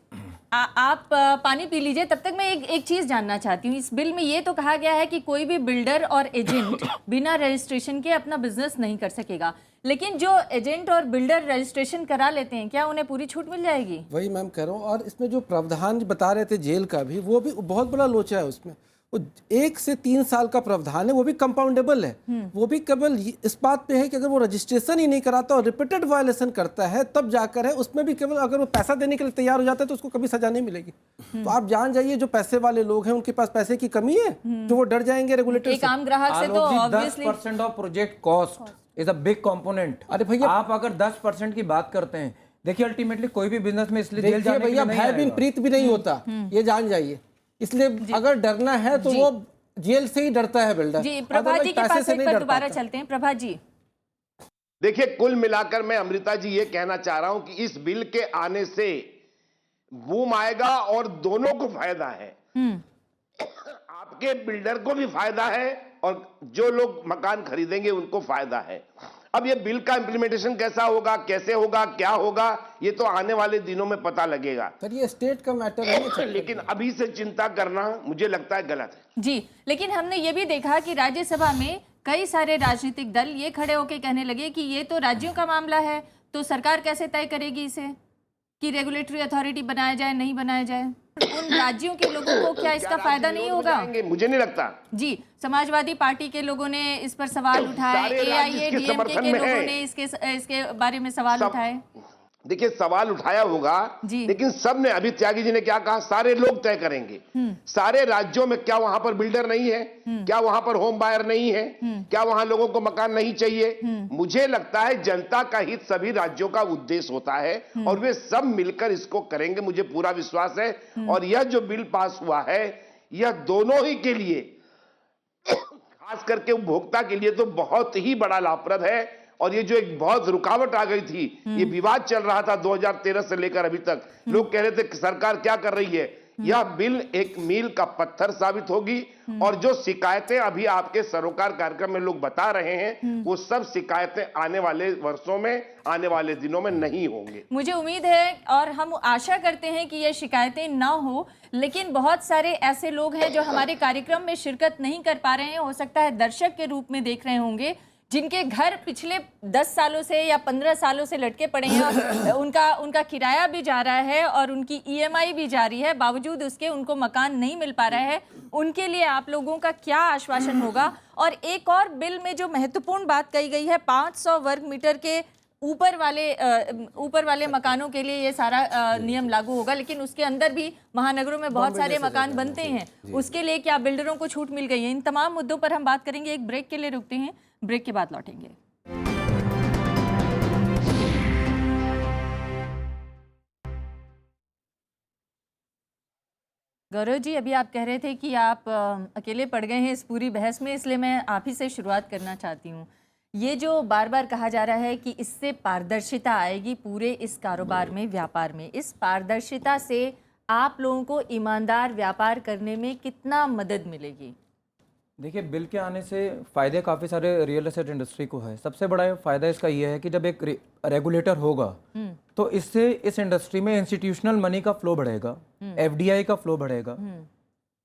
आप पानी पी लीजिए, तब तक मैं एक चीज जानना चाहती हूँ। इस बिल में ये तो कहा गया है कि कोई भी बिल्डर और एजेंट बिना रजिस्ट्रेशन के अपना बिजनेस नहीं कर सकेगा, लेकिन जो एजेंट और बिल्डर रजिस्ट्रेशन करा लेते हैं क्या उन्हें पूरी छूट मिल जाएगी? वही मैम कह रहा हूँ, और इसमें जो प्रावधान बता रहे थे जेल का भी, वो भी बहुत बड़ा लोचा है उसमें। वो 1 से 3 साल का प्रावधान है, वो भी कंपाउंडेबल है। वो भी केवल इस बात पे है कि अगर वो रजिस्ट्रेशन ही नहीं कराता और रिपीटेड वायलेशन करता है तब जाकर है, उसमें भी केवल अगर वो पैसा देने के लिए तैयार हो जाता है तो उसको कभी सजा नहीं मिलेगी। तो आप जान जाइए, जो पैसे वाले लोग हैं उनके पास पैसे की कमी है, जो वो डर जाएंगे रेगुलेटर से। एक आम ग्राहक से तो obviously 10% of project cost is a big component. अरे भैया, आप अगर 10% की बात करते हैं, देखिए अल्टीमेटली कोई भी बिजनेस में इसलिए जेल जाने भैया भय बिन प्रीत भी नहीं होता, ये जान जाइए। इसलिए अगर डरना है तो वो जेल से ही डरता है बिल्डर। जी, प्रभात जी के पास एक बार दोबारा चलते हैं। प्रभात जी, देखिए, कुल मिलाकर मैं अमृता जी ये कहना चाह रहा हूं कि इस बिल के आने से बूम आएगा और दोनों को फायदा है। आपके बिल्डर को भी फायदा है और जो लोग मकान खरीदेंगे उनको फायदा है। अब ये बिल का इंप्लीमेंटेशन कैसा होगा, कैसे होगा, क्या होगा, ये तो आने वाले दिनों में पता लगेगा। सर ये स्टेट का मैटर है, लेकिन अभी से चिंता करना मुझे लगता है गलत है। जी, लेकिन हमने ये भी देखा कि राज्यसभा में कई सारे राजनीतिक दल ये खड़े होकर कहने लगे कि ये तो राज्यों का मामला है, तो सरकार कैसे तय करेगी इसे कि रेगुलेटरी अथॉरिटी बनाया जाए नहीं बनाया जाए। उन राज्यों के लोगों को क्या इसका फायदा नहीं होगा? मुझे नहीं लगता। जी, समाजवादी पार्टी के लोगों ने इस पर सवाल उठाए, AIADMK के लोगों ने इसके बारे में सवाल उठाए। देखिए, सवाल उठाया होगा, लेकिन सब ने, अभी त्यागी जी ने क्या कहा, सारे लोग तय करेंगे। सारे राज्यों में क्या वहां पर बिल्डर नहीं है, क्या वहां पर होम बायर नहीं है, क्या वहां लोगों को मकान नहीं चाहिए? मुझे लगता है जनता का हित सभी राज्यों का उद्देश्य होता है और वे सब मिलकर इसको करेंगे, मुझे पूरा विश्वास है। और यह जो बिल पास हुआ है, यह दोनों ही के लिए, खास करके उपभोक्ता के लिए तो बहुत ही बड़ा लाभप्रद है। और ये जो एक बहुत रुकावट आ गई थी, ये विवाद चल रहा था 2013 से लेकर अभी तक, लोग कह रहे थे कि सरकार क्या कर रही है, यह बिल एक मील का पत्थर साबित होगी। और जो शिकायतें अभी आपके सरोकार कार्यक्रम में लोग बता रहे हैं, वो सब शिकायतें आने वाले वर्षों में, आने वाले दिनों में नहीं होंगे। मुझे उम्मीद है और हम आशा करते हैं कि ये शिकायतें ना हो, लेकिन बहुत सारे ऐसे लोग हैं जो हमारे कार्यक्रम में शिरकत नहीं कर पा रहे हैं, हो सकता है दर्शक के रूप में देख रहे होंगे, जिनके घर पिछले 10 सालों से या 15 सालों से लटके पड़े हैं, उनका किराया भी जा रहा है और उनकी EMI भी जारी है, बावजूद उसके उनको मकान नहीं मिल पा रहा है, उनके लिए आप लोगों का क्या आश्वासन होगा? और एक और बिल में जो महत्वपूर्ण बात कही गई है, 500 वर्ग मीटर के ऊपर वाले मकानों के लिए ये सारा नियम लागू होगा, लेकिन उसके अंदर भी महानगरों में बहुत सारे मकान बनते हैं, उसके लिए क्या बिल्डरों को छूट मिल गई है? इन तमाम मुद्दों पर हम बात करेंगे। एक ब्रेक के लिए रुकते हैं, ब्रेक के बाद लौटेंगे। गौरव जी, अभी आप कह रहे थे कि आप अकेले पड़ गए हैं इस पूरी बहस में, इसलिए मैं आप ही से शुरुआत करना चाहती हूँ। ये जो बार बार कहा जा रहा है कि इससे पारदर्शिता आएगी पूरे इस कारोबार में, व्यापार में, इस पारदर्शिता से आप लोगों को ईमानदार व्यापार करने में कितना मदद मिलेगी? देखिए, बिल के आने से फ़ायदे काफ़ी सारे रियल एस्टेट इंडस्ट्री को है। सबसे बड़ा फ़ायदा इसका ये है कि जब एक रेगुलेटर होगा तो इससे इस इंडस्ट्री में इंस्टीट्यूशनल मनी का फ्लो बढ़ेगा, FDI का फ्लो बढ़ेगा,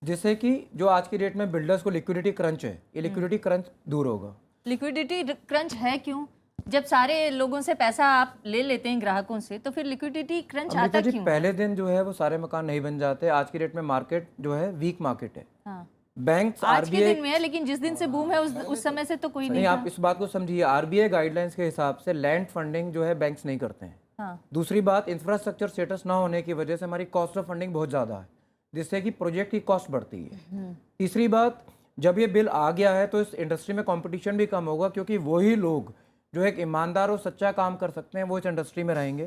जिससे कि जो आज की डेट में बिल्डर्स को लिक्विडिटी क्रंच है, ये लिक्विडिटी क्रंच दूर होगा। लिक्विडिटी क्रंच है क्यों? जब सारे लोगों से पैसा आप ले लेते हैं ग्राहकों से, तो फिर लिक्विडिटी क्रंच आता क्यों? पहले दिन जो है वो सारे मकान नहीं बन जाते। आज की डेट में मार्केट जो है वीक मार्केट है। हाँ। बैंक्स आज के RBI दिन में है, लेकिन जिस दिन से बूम है उस समय से तो कोई नहीं आप इस बात को समझिए, RBI गाइडलाइंस के हिसाब से लैंड फंडिंग जो है बैंक्स नहीं करते हैं। हाँ। दूसरी बात, इंफ्रास्ट्रक्चर स्टेटस ना होने की वजह से हमारी कॉस्ट ऑफ फंडिंग बहुत ज़्यादा है, जिससे कि प्रोजेक्ट की कॉस्ट बढ़ती है। तीसरी बात, जब ये बिल आ गया है तो इस इंडस्ट्री में कंपटीशन भी कम होगा, क्योंकि वही लोग जो एक ईमानदार और सच्चा काम कर सकते हैं वो इस इंडस्ट्री में रहेंगे।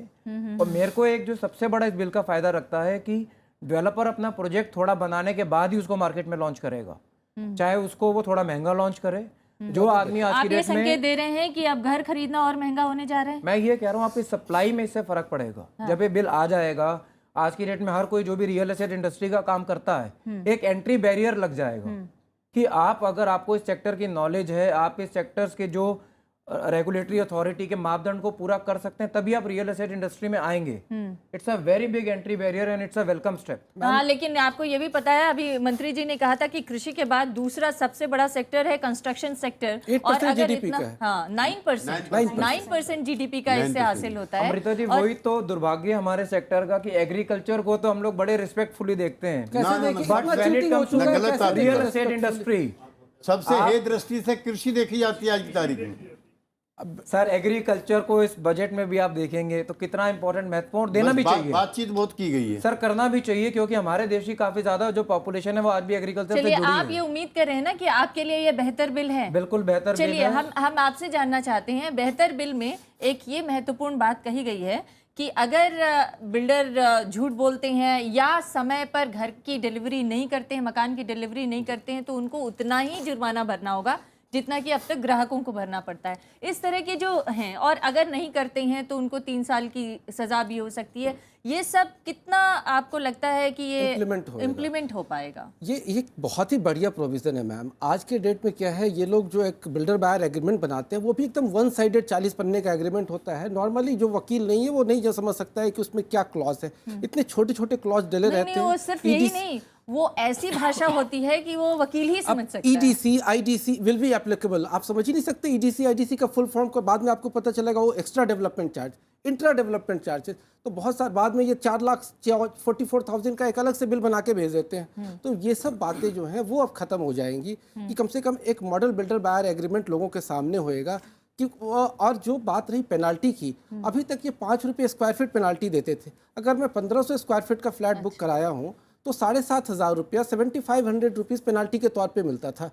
और मेरे को एक जो सबसे बड़ा इस बिल का फायदा रखता है कि डेवलपर अपना प्रोजेक्ट थोड़ा बनाने के बाद ही उसको मार्केट में लॉन्च करेगा, चाहे उसको वो थोड़ा महंगा लॉन्च करे। जो आदमी आज की डेट में संकेत दे रहे हैं कि अब घर खरीदना और महंगा होने जा रहा है। मैं ये कह रहा हूँ, आपकी सप्लाई में इससे फर्क पड़ेगा। जब ये बिल आ जाएगा, आज की डेट में हर कोई जो भी रियल एस्टेट इंडस्ट्री का काम करता है, एक एंट्री बैरियर लग जाएगा कि आप, अगर आपको इस सेक्टर की नॉलेज है, आप इस सेक्टर्स के जो रेगुलेटरी अथॉरिटी के मापदंड को पूरा कर सकते हैं, तभी आप रियल एस्टेट इंडस्ट्री में आएंगे। It's a very big entry barrier and it's a welcome step. हाँ, लेकिन आपको ये भी पता है, अभी मंत्री जी ने कहा था कि कृषि के बाद दूसरा सबसे बड़ा सेक्टर है कंस्ट्रक्शन सेक्टर, और अगर इतना 9% GDP का इससे हासिल होता है। अमृता जी, वही तो दुर्भाग्य हमारे सेक्टर का कि एग्रीकल्चर को तो हम लोग बड़े रिस्पेक्टफुली देखते हैं, but when it comes to real estate industry सबसे हे दृष्टि से कृषि देखी जाती है आज की तारीख में। अब सर, एग्रीकल्चर को इस बजट में भी आप देखेंगे तो कितना इंपॉर्टेंट, महत्वपूर्ण देना भी चाहिए। बातचीत बहुत की गई है सर, करना भी चाहिए, क्योंकि हमारे देश की काफी ज्यादा जो पॉपुलेशन है वो आज भी एग्रीकल्चर से जुड़ी है। आप ये उम्मीद कर रहे हैं ना कि आपके लिए ये बेहतर बिल है? बिल्कुल बेहतर बिल है। चलिए, हम आपसे जानना चाहते हैं, बेहतर बिल में एक ये महत्वपूर्ण बात कही गई है कि अगर बिल्डर झूठ बोलते हैं या समय पर घर की डिलीवरी नहीं करते हैं, मकान की डिलीवरी नहीं करते हैं, तो उनको उतना ही जुर्माना भरना होगा जितना कि अब तक ग्राहकों को भरना पड़ता है। इस तरह के जो हैं, और अगर नहीं करते हैं तो उनको 3 साल की सजा भी हो सकती है। ये सब कितना आपको लगता है कि ये इम्प्लीमेंट हो पाएगा? ये बहुत ही बढ़िया प्रोविज़न है मैम। आज के डेट में क्या है, ये लोग जो एक बिल्डर बायर एग्रीमेंट बनाते हैं वो भी एकदम वन साइडेड 40 पन्ने का एग्रीमेंट होता है। नॉर्मली जो वकील नहीं है वो नहीं समझ सकता है कि उसमें क्या क्लॉज है। इतने छोटे छोटे क्लॉज डले रहते हैं। वो सिर्फ यही नहीं, वो ऐसी भाषा होती है कि वो वकील ही समझ सकता है। EDC, IDC will be applicable. आप समझ ही नहीं सकते EDC, IDC का फुल फॉर्म को बाद में आपको पता चलेगा। वो extra development charge, intra development charges, तो बहुत सारे बाद में ये 4,44,000 का एक अलग से बिल बना के भेज देते हैं। तो ये सब बातें जो हैं वो अब खत्म हो जाएंगी कि कम से कम एक मॉडल बिल्डर बायर एग्रीमेंट लोगों के सामने होएगा। कि और जो बात रही पेनाल्टी की, अभी तक ये 5 रुपये स्क्वायर फीट पेनाल्टी देते थे। अगर मैं 1500 स्क्वायर फीट का फ्लैट बुक कराया हूँ तो 7,500 रुपया 7,500 रुपीज़ पेनाल्टी के तौर पे मिलता था।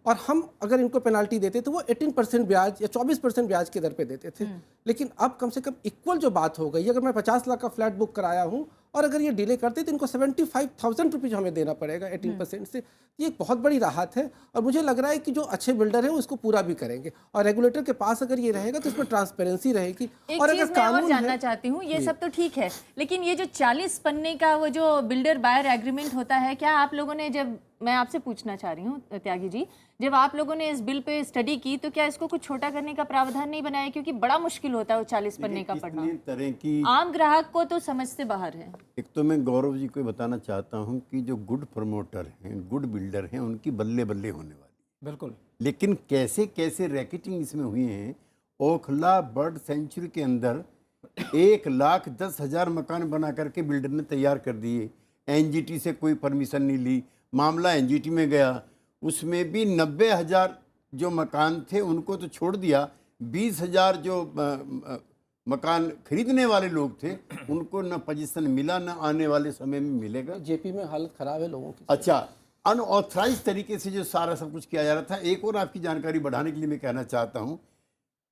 और हम अगर इनको पेनाल्टी देते तो वो 18% ब्याज या 24% ब्याज की दर पे देते थे। लेकिन अब कम से कम इक्वल जो बात हो गई, अगर मैं 50 लाख का फ्लैट बुक कराया हूँ और अगर ये डिले करते तो इनको 75,000 रुपीज़ हमें देना पड़ेगा 18% से। ये एक बहुत बड़ी राहत है और मुझे लग रहा है कि जो अच्छे बिल्डर हैं वो इसको पूरा भी करेंगे। और रेगुलेटर के पास अगर ये रहेगा तो इसमें ट्रांसपेरेंसी रहेगी। और अगर कानून जानना चाहती हूँ, ये सब तो ठीक है, लेकिन ये जो 40 पन्ने का वो जो बिल्डर बायर एग्रीमेंट होता है, क्या आप लोगों ने, जब मैं आपसे पूछना चाह रही हूँ त्यागी जी, जब आप लोगों ने इस बिल पे स्टडी की तो क्या इसको कुछ छोटा करने का प्रावधान नहीं बनाया? क्योंकि बड़ा मुश्किल होता है वो 40 पन्ने का पढ़ना, तरह की आम ग्राहक को तो समझ से बाहर है। एक तो मैं गौरव जी को बताना चाहता हूं कि जो गुड प्रमोटर हैं, गुड बिल्डर हैं, उनकी बल्ले बल्ले होने वाली। बिल्कुल। लेकिन कैसे कैसे रैकेटिंग इसमें हुई है। ओखला बर्ड सेंचुरी के अंदर 1,10,000 मकान बना करके बिल्डर ने तैयार कर दिए। एनजीटी से कोई परमिशन नहीं ली, मामला एनजीटी में गया, उसमें भी 90,000 जो मकान थे उनको तो छोड़ दिया, 20,000 जो मकान खरीदने वाले लोग थे उनको न पोजीशन मिला, न आने वाले समय में मिलेगा। जेपी में हालत खराब है लोगों की। अच्छा, अनऑथराइज तरीके से जो सारा सब कुछ किया जा रहा था। एक और आपकी जानकारी बढ़ाने के लिए मैं कहना चाहता हूँ,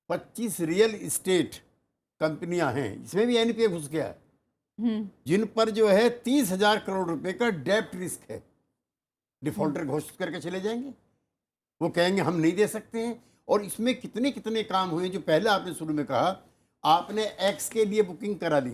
25 रियल इस्टेट कंपनियां हैं, इसमें भी एनपीए घुस गया है, जिन पर जो है 30,000 करोड़ रुपए का डेप्ट रिस्क है। डिफॉल्टर घोषित करके चले जाएंगे, वो कहेंगे हम नहीं दे सकते हैं। और इसमें कितने कितने काम हुए जो पहले आपने शुरू में कहा, आपने एक्स के लिए बुकिंग करा दी,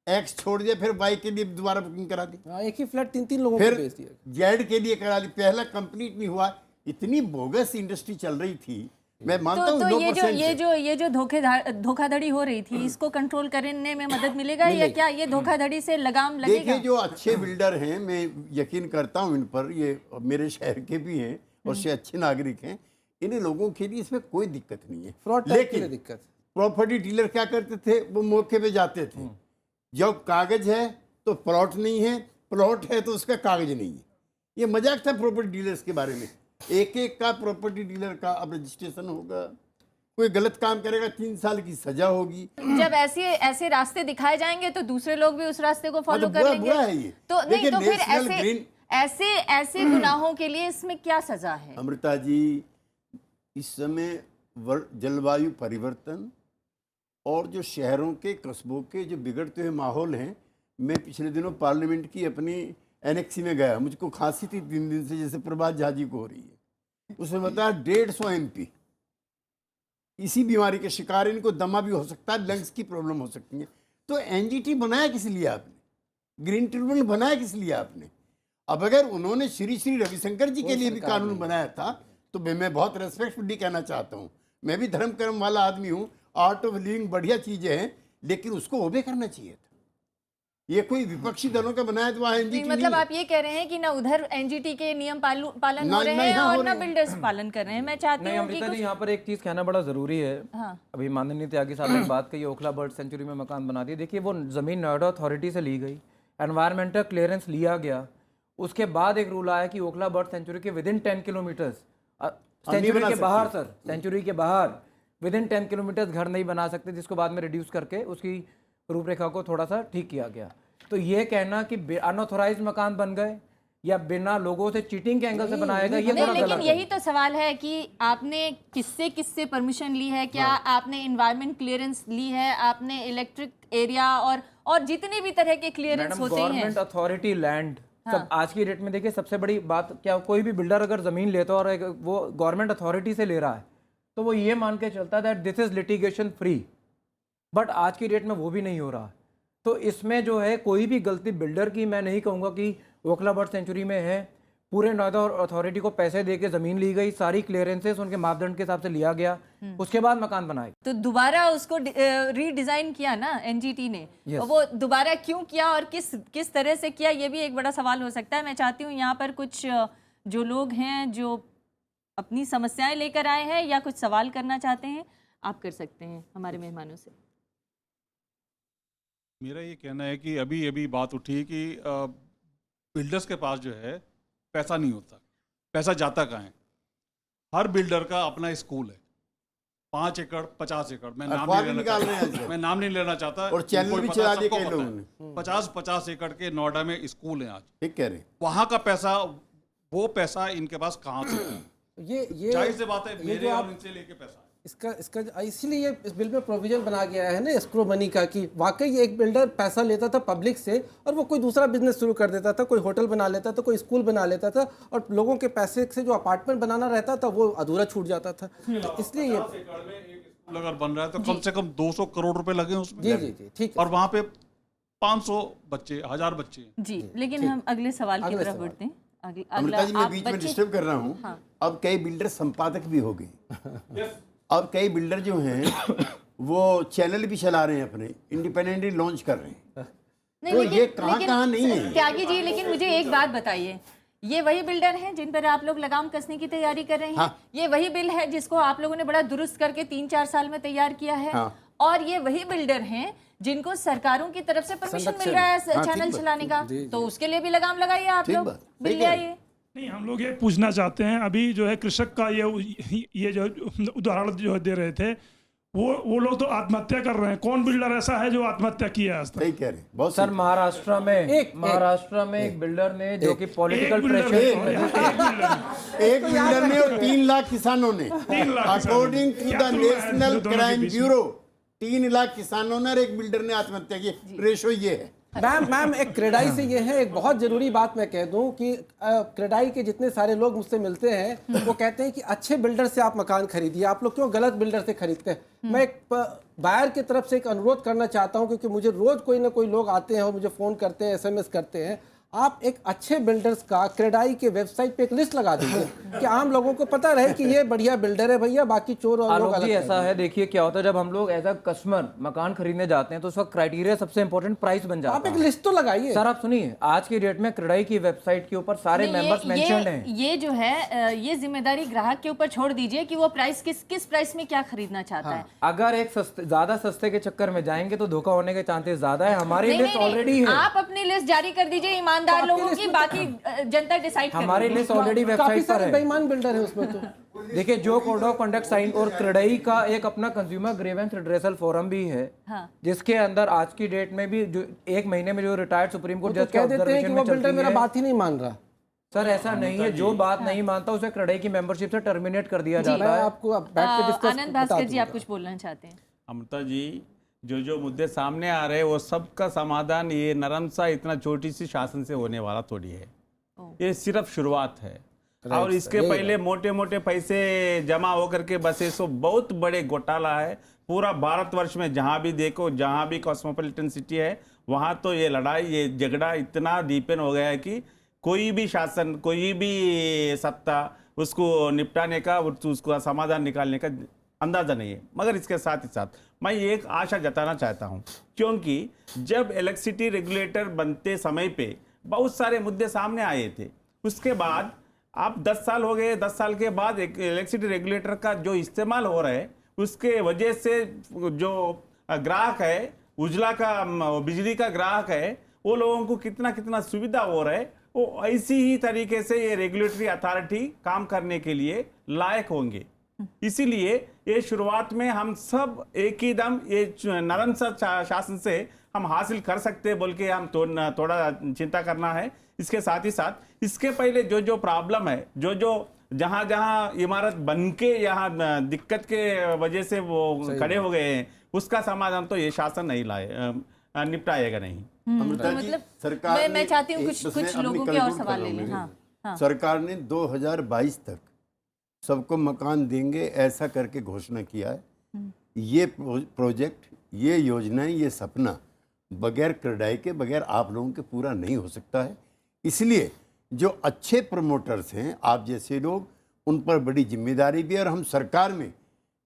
एक्स छोड़ दिया, फिर वाई के लिए दोबारा बुकिंग करा दी, एक ही फ्लैट 3-3 लोगों को फिर बेच दिया, जेड के लिए करा ली, पहला कंप्लीट नहीं हुआ। इतनी बोगस इंडस्ट्री चल रही थी। मैं मानता हूँ तो ये जो धोखाधड़ी हो रही थी, इसको कंट्रोल करने में मदद मिलेगा या क्या ये धोखाधड़ी से लगाम लगेगा? देखिए, जो अच्छे बिल्डर हैं, मैं यकीन करता हूँ इन पर, ये मेरे शहर के भी हैं और से अच्छे नागरिक हैं, इन लोगों के लिए इसमें कोई दिक्कत नहीं है। फ्रॉड लेकिन दिक्कत, प्रॉपर्टी डीलर क्या करते थे, वो मौके पे जाते थे, जब कागज है तो प्लॉट नहीं है, प्लॉट है तो उसका कागज नहीं है। ये मजाक था प्रॉपर्टी डीलर्स के बारे में। एक एक का प्रॉपर्टी डीलर का अब रजिस्ट्रेशन होगा, कोई गलत काम करेगा 3 साल की सजा होगी। जब ऐसे रास्ते दिखाए जाएंगे तो दूसरे लोग भी उस रास्ते को फॉलो कर लेंगे। बुरा है ये। तो नहीं, तो फिर ग्रीन ऐसे गुनाहों के लिए इसमें क्या सजा है? अमृता जी, इस समय जलवायु परिवर्तन और जो शहरों के कस्बों के जो बिगड़ते हुए माहौल हैं, मैं पिछले दिनों पार्लियामेंट की अपनी एनेक्सी में गया, मुझको खांसी थी 3 दिन से, जैसे प्रभात झा जी को हो रही है। उसमें बताया 150 MP इसी बीमारी के शिकार, इनको दमा भी हो सकता है, लंग्स की प्रॉब्लम हो सकती है। तो एनजीटी बनाया किस लिए आपने, ग्रीन ट्रिब्यूनल बनाया किस लिए आपने? अब अगर उन्होंने श्री श्री रविशंकर जी के लिए भी कानून बनाया था तो मैं बहुत रेस्पेक्टफुली कहना चाहता हूँ, मैं भी धर्म कर्म वाला आदमी हूँ, आर्ट ऑफ लिविंग बढ़िया चीजें हैं, लेकिन उसको ओबे करना चाहिए था। ये कोई विपक्षी दलों का बनाया तो वहाँ एनजीटी मतलब आप ये कह रहे हैं कि ना उधर एनजीटी के नियम पालन हो रहे हैं और ना बिल्डर्स पालन कर रहे हैं। मैं चाहती हूँ अमृता जी, यहाँ पर एक चीज कहना बड़ा जरूरी है। हाँ। अभी माननीय त्यागी साहब ने बात कही, ओखला बर्ड सेंचुरी में मकान बना दिए। देखिए, वो जमीन नोएडा अथॉरिटी से ली गई, एनवायरमेंटल क्लियरेंस लिया गया, उसके बाद एक रूल आया कि ओखला बर्ड सेंचुरी के विदिन 10 किलोमीटर, सेंचुरी के बाहर, सर सेंचुरी के बाहर विदिन 10 किलोमीटर घर नहीं बना सकते, जिसको बाद में रिड्यूस करके उसकी रूपरेखा को थोड़ा सा ठीक किया गया। तो ये कहना कि अनऑथोराइज मकान बन गए या बिना लोगों से चीटिंग के एंगल से बनाया गया, ये थोड़ा गलत है। लेकिन यही तो सवाल है कि आपने किससे परमिशन ली है, क्या आपने एनवायरमेंट क्लियरेंस ली है, आपने इलेक्ट्रिक एरिया और जितने भी तरह के क्लियरेंस होते हैं, गवर्नमेंट अथॉरिटी लैंड सब आज की डेट में देखिए सबसे बड़ी बात क्या, कोई भी बिल्डर अगर जमीन लेता है और वो गवर्नमेंट अथॉरिटी से ले रहा है तो वो ये मान के चलता है that this is litigation free, but आज की डेट में वो भी नहीं हो रहा। तो इसमें जो है कोई भी गलती बिल्डर की मैं नहीं कहूँगा कि ओखला बर्ड सेंचुरी में है। पूरे नोएडा अथॉरिटी को पैसे दे के जमीन ली गई, सारी क्लियरेंसेस उनके मापदंड के हिसाब से लिया गया, उसके बाद मकान बनाए। तो दोबारा उसको रीडिजाइन किया ना एनजीटी ने, yes. वो दोबारा क्यों किया और किस तरह से किया, ये भी एक बड़ा सवाल हो सकता है। मैं चाहती हूँ यहाँ पर कुछ जो लोग हैं जो अपनी समस्याएं लेकर आए हैं या कुछ सवाल करना चाहते हैं, आप कर सकते हैं हमारे मेहमानों से। मेरा ये कहना है कि अभी बात उठी कि बिल्डर्स के पास जो है पैसा नहीं होता, पैसा जाता कहाँ है? हर बिल्डर का अपना स्कूल है, 5 एकड़ 50 एकड़, मैं नाम नहीं लेना चाहता, और चैनल भी चला दिए कई लोगों ने। 50 एकड़ के नोएडा में स्कूल है आज, ठीक कह रहे, वहाँ का पैसा, वो पैसा इनके पास कहाँ से? ये जाहिर सी बात है, मेरे और इनसे लेके पैसा इसका इसीलिए इस बिल में प्रोविजन बना गया है ना एस्क्रो मनी का, कि वाकई एक बिल्डर पैसा लेता था पब्लिक से और वो कोई दूसरा बिजनेस शुरू कर देता था, कोई होटल बना लेता था, कोई स्कूल बना लेता था, और लोगों के पैसे से जो अपार्टमेंट बनाना रहता था वो अधूरा छूट जाता था। इसलिए ये अगर बन रहा है तो कम से कम 200 करोड़ रुपए लगे उसमें। जी ठीक, और वहाँ पे 500 बच्चे, 1000 बच्चे जी। लेकिन हम अगले सवाल की तरफ बढ़ते हैं। अमृता जी, मैं बीच में डिस्टर्ब कर रहा हूँ। हाँ। अब कई बिल्डर संपादक भी हो गए। अब कई बिल्डर जो हैं वो चैनल भी चला रहे हैं, अपने इंडिपेंडेंटली लॉन्च कर रहे हैं। नहीं, तो लेकिन, ये कहाँ नहीं है त्यागी जी, लेकिन मुझे एक बात बताइए ये वही बिल्डर हैं जिन पर आप लोग लगाम कसने की तैयारी कर रहे हैं? हाँ। ये वही बिल है जिसको आप लोगों ने बड़ा दुरुस्त करके 3-4 साल में तैयार किया है? हाँ। और ये वही बिल्डर हैं जिनको सरकारों की तरफ से परमिशन मिल रहा है हाँ, चैनल ठीक बात। चलाने का, तो उसके लिए भी लगाम लगाइए आप ठीक लोग, बात, बिल सही ले कह आइए। नहीं, हम लोग ये पूछना चाहते हैं, अभी जो है कृषक का ये जो उदाहरण जो दे रहे थे, वो लोग तो आत्महत्या कर रहे हैं। कौन बिल्डर ऐसा है जो आत्महत्या किया है आज तक? सही कह रहे हैं, बहुत सर सही। महाराष्ट्र में एक बिल्डर ने जो कि पॉलिटिकल प्रेशर एक बिल्डर ने और 3 लाख किसानों ने, 3 लाख अकॉर्डिंग टू क्या द तुलना है नेशनल दोनों के क्राइम बीच में? ब्यूरो 3 लाख किसानों ने और एक बिल्डर ने आत्महत्या की। रेशो ये है। मैम एक क्रेडाई से ये है, एक बहुत जरूरी बात मैं कह दूं कि क्रेडाई के जितने सारे लोग मुझसे मिलते हैं वो कहते हैं कि अच्छे बिल्डर से आप मकान खरीदिए, आप लोग क्यों गलत बिल्डर से खरीदते हैं। मैं एक बायर की तरफ से एक अनुरोध करना चाहता हूं, क्योंकि मुझे रोज कोई ना कोई लोग आते हैं और मुझे फोन करते हैं, SMS करते हैं। आप एक अच्छे बिल्डर्स का क्रेडाई के वेबसाइट पे एक लिस्ट लगा दीजिए कि आम लोगों को पता रहे कि ये बढ़िया बिल्डर है भैया, बाकी चोर और लोग आलोक अलग जी हैं। ऐसा है, देखिए क्या होता है जब हम लोग एज अ कस्टमर मकान खरीदने जाते हैं तो उसका क्राइटेरिया सबसे इंपॉर्टेंट प्राइस बन जाता है। आप एक लिस्ट तो लगाइए। सर आप सुनिए, आज की डेट में क्रेडाई की वेबसाइट के ऊपर सारे मेंबर्स मेंशन्ड हैं। ये जो है ये जिम्मेदारी ग्राहक के ऊपर छोड़ दीजिए कि वो प्राइस किस प्राइस में क्या खरीदना चाहता है। अगर एक ज्यादा सस्ते के चक्कर में जाएंगे तो धोखा होने के चांसेस ज्यादा है। हमारी नहीं, लिस्ट नहीं, ऑलरेडी है। आप अपनी लिस्ट जारी कर दीजिए ईमानदार लोगों की, बाकी जनता डिसाइड कर हमारी लिस्ट ऑलरेडी काफी वेबसाइट पर सारे है। बेईमान बिल्डर है उसमें तो। देखिए जो कोड ऑफ कंडक्ट साइन और क्रेडाई का एक अपना कंज्यूमर ग्रीवेंस रिड्रेसल फोरम भी है, जिसके अंदर आज की डेट में भी जो 1 महीने में जो रिटायर्ड सुप्रीम कोर्ट जज कह देते हैं कि वो बिल्डर मेरा बात ही नहीं मान रहा। सर ऐसा नहीं है, जो बात नहीं मानता उसे क्रेडाई की मेंबरशिप से टर्मिनेट कर दिया जाता है। आपको अब बैठ के डिस्कस आनंद भास्कर जी आप कुछ बोलना चाहते हैं? अमृता जी, जो मुद्दे सामने आ रहे हैं वो सबका समाधान ये नरम सा इतना छोटी सी शासन से होने वाला थोड़ी है। ये सिर्फ शुरुआत है और इसके पहले मोटे मोटे पैसे जमा होकर के बस ये सब बहुत बड़े घोटाला है। पूरा भारतवर्ष में जहाँ भी देखो, जहाँ भी कॉस्मोपॉलिटन सिटी है, वहाँ तो ये लड़ाई, ये झगड़ा इतना डीपन हो गया है कि कोई भी शासन, कोई भी सत्ता उसको निपटाने का, उसको समाधान निकालने का अंदाजा नहीं है। मगर इसके साथ ही साथ मैं एक आशा जताना चाहता हूँ, क्योंकि जब इलेक्ट्रिसिटी रेगुलेटर बनते समय पे बहुत सारे मुद्दे सामने आए थे, उसके बाद आप 10 साल हो गए, 10 साल के बाद एक इलेक्ट्रिसिटी रेगुलेटर का जो इस्तेमाल हो रहा है उसके वजह से जो ग्राहक है, उजला का बिजली का ग्राहक है, वो लोगों को कितना कितना सुविधा हो रहा है, वो ऐसी ही तरीके से ये रेगुलेटरी अथॉरिटी काम करने के लिए लायक होंगे। इसीलिए ये शुरुआत में हम सब एक ही दम ये नरम सा शासन से हम हासिल कर सकते हैं बोल के हम थोड़ा चिंता करना है। इसके साथ ही साथ इसके पहले जो प्रॉब्लम है, जो जहाँ इमारत बनके यहाँ दिक्कत के वजह से वो खड़े हो गए हैं, उसका समाधान तो ये शासन नहीं निपटाएगा नहीं। अमृता जी, मतलब सरकार मैं चाहती हूँ कुछ लोगों के और सवाल ले लें। हाँ। सरकार ने 2022 तक सबको मकान देंगे ऐसा करके घोषणा किया है। ये प्रोजेक्ट, ये योजनाएं, ये सपना बगैर क्रेडाई के, बगैर आप लोगों के पूरा नहीं हो सकता है। इसलिए जो अच्छे प्रमोटर्स हैं, आप जैसे लोग, उन पर बड़ी जिम्मेदारी भी है। और हम सरकार में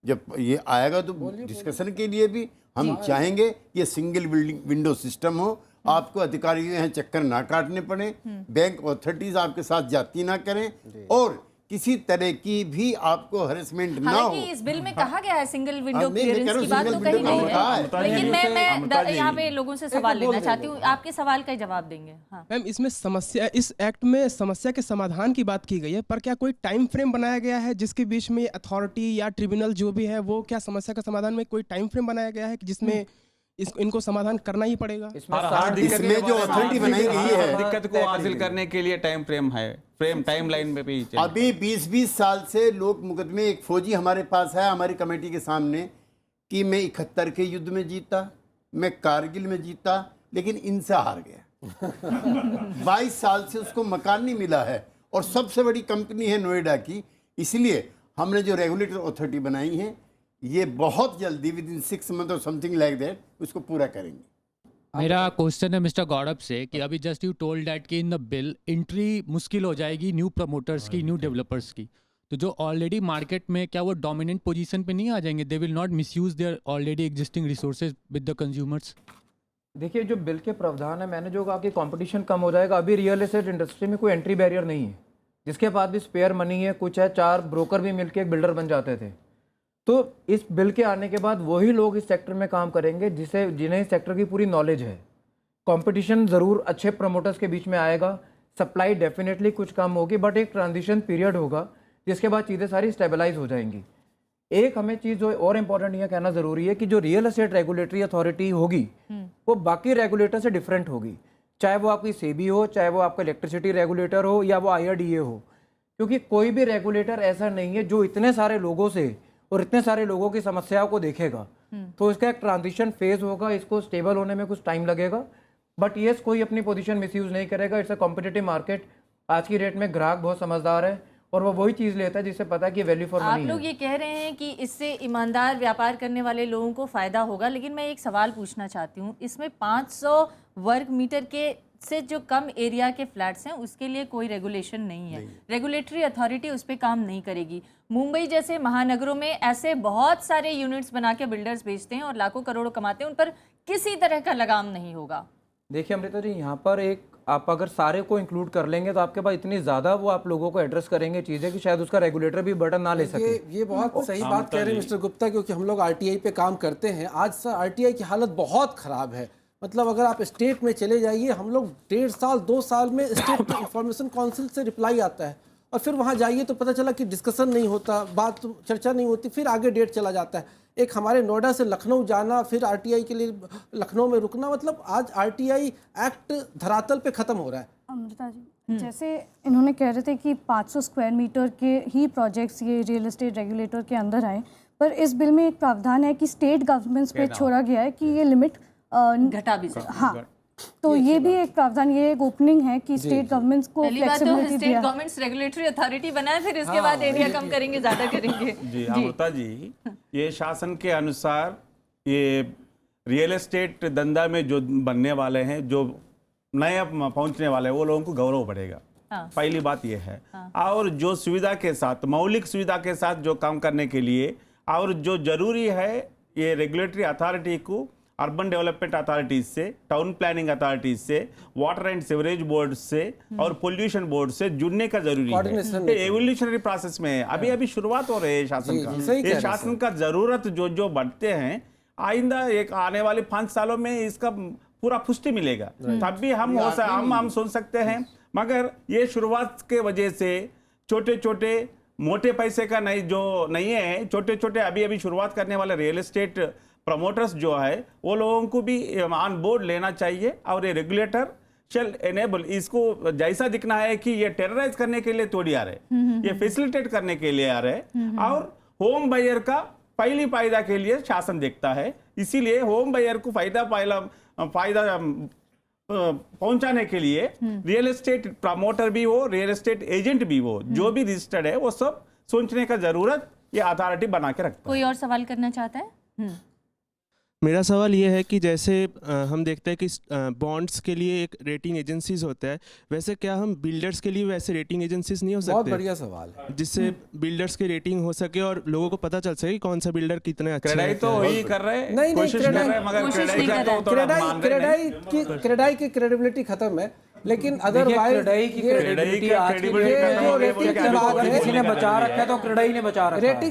जब ये आएगा तो डिस्कशन के लिए भी हम चाहेंगे ये सिंगल विंडो सिस्टम हो, आपको अधिकारियों यहाँ चक्कर ना काटने पड़े, बैंक अथॉरिटीज आपके साथ जाती ना करें, और किसी तरह की भी आपको हरेसमेंट ना हो। हालांकि इस बिल में कहा गया है सिंगल विंडो क्लियरेंस की बात तो कही नहीं है, लेकिन मैं यहाँ पे लोगों से सवाल लेना चाहती हूँ, आपके सवाल का जवाब देंगे। हाँ। मैम, इसमें समस्या, इस एक्ट में समस्या के समाधान की बात की गई है, पर क्या कोई टाइम फ्रेम बनाया गया है जिसके बीच में अथॉरिटी या ट्रिब्यूनल जो भी है वो क्या समस्या का समाधान में कोई टाइम फ्रेम बनाया गया है कि जिसमें इनको समाधान करना ही पड़ेगा? इसमें जो अथॉरिटी बनाई गई है, दिक्कत को हासिल करने के लिए टाइम फ्रेम है, टाइम लाइन में भी अभी 20-20 साल से लोक मुकदमे, एक फौजी हमारे पास है हमारी कमेटी के सामने कि मैं 71 के युद्ध में जीता, मैं कारगिल में जीता, लेकिन इनसे हार गया। 22 साल से उसको मकान नहीं मिला है, और सबसे बड़ी कंपनी है नोएडा की। इसलिए हमने जो रेगुलेटर अथॉरिटी बनाई है, ये बहुत जल्दी विदिन 6 मंथ और समथिंग लाइक दैट उसको पूरा करेंगे। मेरा क्वेश्चन है मिस्टर गौरव से कि अभी जस्ट यू टोल्ड दैट कि इन द बिल एंट्री मुश्किल हो जाएगी न्यू प्रमोटर्स की, न्यू डेवलपर्स की, तो जो ऑलरेडी मार्केट में, क्या वो डोमिनेंट पोजीशन पे नहीं आ जाएंगे? They will not misuse their already existing resources with the consumers. देखिए जो बिल के प्रावधान है, मैंने जो कहा कि कंपटीशन कम हो जाएगा। अभी रियल एस्टेट इंडस्ट्री में कोई एंट्री बैरियर नहीं है, जिसके पास भी स्पेयर मनी है, कुछ है, 4 ब्रोकर भी मिलके एक बिल्डर बन जाते थे। तो इस बिल के आने के बाद वही लोग इस सेक्टर में काम करेंगे जिन्हें इस सेक्टर की पूरी नॉलेज है। कंपटीशन ज़रूर अच्छे प्रमोटर्स के बीच में आएगा, सप्लाई डेफिनेटली कुछ कम होगी, बट एक ट्रांजिशन पीरियड होगा जिसके बाद चीज़ें सारी स्टेबलाइज हो जाएंगी। एक हमें चीज़ जो और इम्पोर्टेंट यह कहना ज़रूरी है कि जो रियल एस्टेट रेगुलेटरी अथॉरिटी होगी वो बाकी रेगुलेटर से डिफरेंट होगी, चाहे वो आपकी सेबी हो, चाहे वो आपका इलेक्ट्रिसिटी रेगुलेटर हो या वो IRDA हो, क्योंकि कोई भी रेगुलेटर ऐसा नहीं है जो इतने सारे लोगों से और इतने सारे लोगों की समस्याओं को देखेगा। तो इसका एक ट्रांजिशन फेज होगा, इसको स्टेबल होने में कुछ टाइम लगेगा, बट येस कोई अपनी पोजीशन मिसयूज नहीं करेगा। It's a competitive market. आज की डेट में ग्राहक बहुत समझदार है और वो वही चीज़ लेता है जिससे पता है कि वैल्यू फॉर मनी है। आप लोग ये कह रहे हैं कि इससे ईमानदार व्यापार करने वाले लोगों को फ़ायदा होगा, लेकिन मैं एक सवाल पूछना चाहती हूँ, इसमें 500 वर्ग मीटर के से जो कम एरिया के फ्लैट्स हैं उसके लिए कोई रेगुलेशन नहीं है, रेगुलेटरी अथॉरिटी उस पर काम नहीं करेगी। मुंबई जैसे महानगरों में ऐसे बहुत सारे यूनिट्स बना के बिल्डर्स बेचते हैं और लाखों करोड़ों कमाते हैं, उन पर किसी तरह का लगाम नहीं होगा। देखिए अमृता जी, यहाँ पर एक आप अगर सारे को इंक्लूड कर लेंगे तो आपके पास इतनी ज़्यादा वो आप लोगों को एड्रेस करेंगे चीज़ें कि शायद उसका रेगुलेटर भी बटन ना ले सके। ये बहुत सही बात कह रहे हैं मिस्टर गुप्ता, क्योंकि हम लोग RTI पे काम करते हैं। आज सर RTI की हालत बहुत ख़राब है। मतलब अगर आप स्टेट में चले जाइए, हम लोग 1.5 साल 2 साल में स्टेट इंफॉर्मेशन काउंसिल से रिप्लाई आता है और फिर वहाँ जाइए तो पता चला कि डिस्कशन नहीं होता, बात चर्चा नहीं होती, फिर आगे डेट चला जाता है। एक हमारे नोएडा से लखनऊ जाना, फिर RTI के लिए लखनऊ में रुकना, मतलब आज RTI एक्ट धरातल पे ख़त्म हो रहा है। अमृता जी, जैसे इन्होंने कह रहे थे कि 500 स्क्वायर मीटर के ही प्रोजेक्ट्स ये रियल एस्टेट रेगुलेटर के अंदर आए, पर इस बिल में एक प्रावधान है कि स्टेट गवर्नमेंट्स पे छोड़ा गया है कि ये लिमिट घटा भी सकते। हाँ, तो ये भी एक प्रावधान, ये एक ओपनिंग है कि स्टेट गवर्नमेंट्स को flexibility state governments regulatory authority बनाए, फिर इसके बाद एरिया कम करेंगे, ज्यादा करेंगे। जी अमृता जी, ये शासन के अनुसार ये रियल एस्टेट धंधा में जो बनने वाले हैं, जो नए पहुंचने वाले हैं, वो लोगों को गौरव बढ़ेगा। पहली बात ये है। और जो सुविधा के साथ, मौलिक सुविधा के साथ जो काम करने के लिए, और जो जरूरी है ये रेगुलेटरी अथॉरिटी को अर्बन डेवलपमेंट अथॉरिटीज से, टाउन प्लानिंग अथॉरिटीज से, वाटर एंड सीवरेज बोर्ड से और पोल्यूशन बोर्ड से जुड़ने का जरूरी है। एवोल्यूशनरी प्रोसेस में अभी अभी शुरुआत हो रही है शासन का। ये शासन का जरूरत जो बढ़ते हैं, आइंदा एक आने वाले 5 सालों में इसका पूरा पुष्टि मिलेगा, तब भी हम सुन सकते हैं। मगर ये शुरुआत के वजह से छोटे छोटे मोटे पैसे का नहीं है, छोटे छोटे अभी शुरुआत करने वाले रियल एस्टेट प्रमोटर्स जो है वो लोगों को भी ऑन बोर्ड लेना चाहिए। और ये रेगुलेटर शेल एनेबल, इसको जैसा दिखना है कि ये टेरराइज करने के लिए थोड़ी आ रहे, ये फैसिलिटेट करने के लिए आ रहे। और होम बायर का पहली फायदा के लिए शासन देखता है, इसीलिए होम बायर को फायदा पहुंचाने के लिए रियल एस्टेट प्रमोटर भी हो, रियल एस्टेट एजेंट भी हो, जो भी रजिस्टर्ड है, वो सब सोचने का जरूरत ये अथॉरिटी बना के रखता है। कोई और सवाल करना चाहता है? मेरा सवाल ये है कि जैसे हम देखते हैं कि बॉन्ड्स के लिए एक रेटिंग एजेंसीज होता है, वैसे क्या हम बिल्डर्स के लिए वैसे रेटिंग एजेंसीज नहीं हो सकते? बहुत बढ़िया सवाल है, जिससे बिल्डर्स की रेटिंग हो सके और लोगों को पता चल सके कौन सा बिल्डर कितने अच्छे क्रेडाई तो वही कर रहे हैं, नहीं कोशिश कर रहे हैं, मगर क्रेडाई की क्रेडिबिलिटी खत्म है। लेकिन अदरवाइज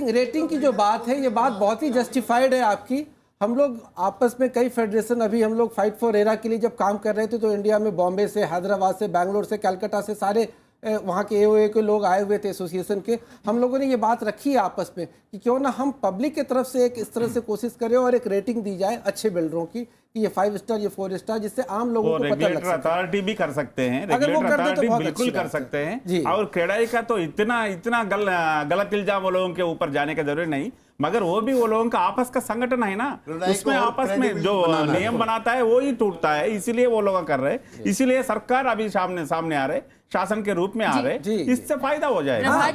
रेटिंग की जो बात है, ये बात बहुत ही जस्टिफाइड है आपकी। हम लोग आपस में कई फेडरेशन, अभी हम लोग फाइट फॉर एरा के लिए जब काम कर रहे थे तो इंडिया में बॉम्बे से, हैदराबाद से, बैंगलोर से, कलकत्ता से सारे वहाँ के AOA के लोग आए हुए थे, एसोसिएशन के। हम लोगों ने ये बात रखी है आपस में कि क्यों ना हम पब्लिक की तरफ से एक इस तरह से कोशिश करें और एक रेटिंग दी जाए अच्छे बिल्डरों की कि ये 5 स्टार, ये 4 स्टार, जिससे आम लोगों को पता लग सके। अथॉरिटी भी कर सकते हैं, रेगुलेटर अथॉरिटी बिल्कुल कर सकते हैं। और क्रेडाई का तो इतना गलत इल्जाम वो लोगों के ऊपर जाने का जरूरी नहीं, मगर वो लोगों का आपस का संगठन है ना, उसमें आपस में जो नियम बनाता है वो ही टूटता है, इसीलिए वो लोग कर रहे हैं। इसीलिए सरकार अभी सामने आ रहे, शासन के रूप में आ रहे, इससे फायदा हो जाएगा।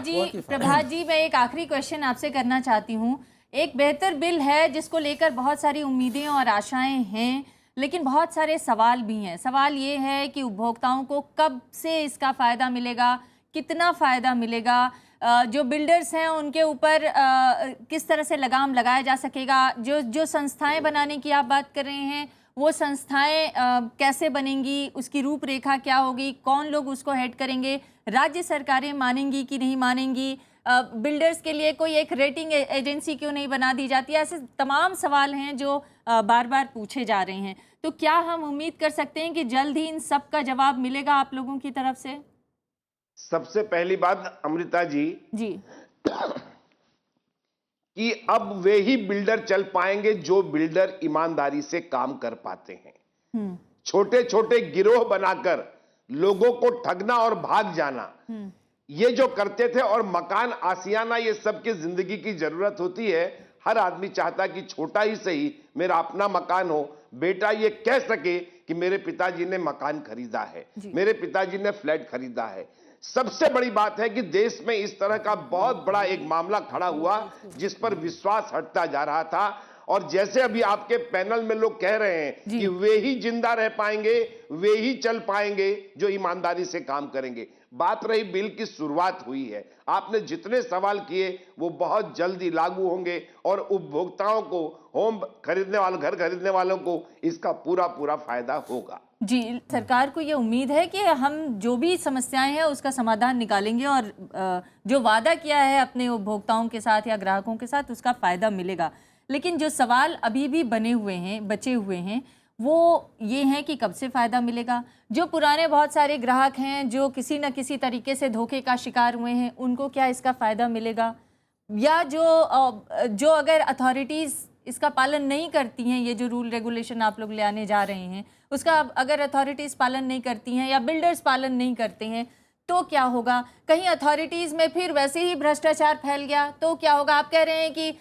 प्रभात जी, मैं एक आखिरी क्वेश्चन आपसे करना चाहती हूँ। एक बेहतर बिल है जिसको लेकर बहुत सारी उम्मीदें और आशाएं हैं, लेकिन बहुत सारे सवाल भी हैं। सवाल ये है कि उपभोक्ताओं को कब से इसका फ़ायदा मिलेगा, कितना फ़ायदा मिलेगा, जो बिल्डर्स हैं उनके ऊपर किस तरह से लगाम लगाया जा सकेगा, जो संस्थाएं बनाने की आप बात कर रहे हैं वो संस्थाएं कैसे बनेंगी, उसकी रूपरेखा क्या होगी, कौन लोग उसको हेड करेंगे, राज्य सरकारें मानेंगी कि नहीं मानेंगी, बिल्डर्स के लिए कोई एक रेटिंग एजेंसी क्यों नहीं बना दी जाती है, ऐसे तमाम सवाल हैं जो बार बार पूछे जा रहे हैं। तो क्या हम उम्मीद कर सकते हैं कि जल्द ही इन सब का जवाब मिलेगा आप लोगों की तरफ से? सबसे पहली बात अमृता जी कि अब वे ही बिल्डर चल पाएंगे जो बिल्डर ईमानदारी से काम कर पाते हैं। छोटे छोटे गिरोह बनाकर लोगों को ठगना और भाग जाना, ये जो करते थे, और मकान आसियाना, ये सबकी जिंदगी की जरूरत होती है। हर आदमी चाहता कि छोटा ही सही मेरा अपना मकान हो, बेटा ये कह सके कि मेरे पिताजी ने मकान खरीदा है, मेरे पिताजी ने फ्लैट खरीदा है। सबसे बड़ी बात है कि देश में इस तरह का बहुत बड़ा एक मामला खड़ा हुआ जिस पर विश्वास हटता जा रहा था, और जैसे अभी आपके पैनल में लोग कह रहे हैं कि वे ही जिंदा रह पाएंगे, वे ही चल पाएंगे जो ईमानदारी से काम करेंगे। बात रही बिल की शुरुआत हुई है, आपने जितने सवाल किए वो बहुत जल्दी लागू होंगे और उपभोक्ताओं को, होम खरीदने वालों, घर खरीदने वालों को इसका पूरा पूरा फायदा होगा। जी, सरकार को ये उम्मीद है कि हम जो भी समस्याएं हैं उसका समाधान निकालेंगे और जो वादा किया है अपने उपभोक्ताओं के साथ या ग्राहकों के साथ उसका फायदा मिलेगा। लेकिन जो सवाल अभी भी बने हुए हैं, बचे हुए हैं, वो ये हैं कि कब से फ़ायदा मिलेगा। जो पुराने बहुत सारे ग्राहक हैं जो किसी न किसी तरीके से धोखे का शिकार हुए हैं, उनको क्या इसका फ़ायदा मिलेगा, या जो अगर अथॉरिटीज़ इसका पालन नहीं करती हैं, ये जो रूल रेगुलेशन आप लोग ले आने जा रहे हैं उसका अगर अथॉरिटीज़ पालन नहीं करती हैं या बिल्डर्स पालन नहीं करते हैं तो क्या होगा? कहीं अथॉरिटीज़ में फिर वैसे ही भ्रष्टाचार फैल गया तो क्या होगा? आप कह रहे हैं कि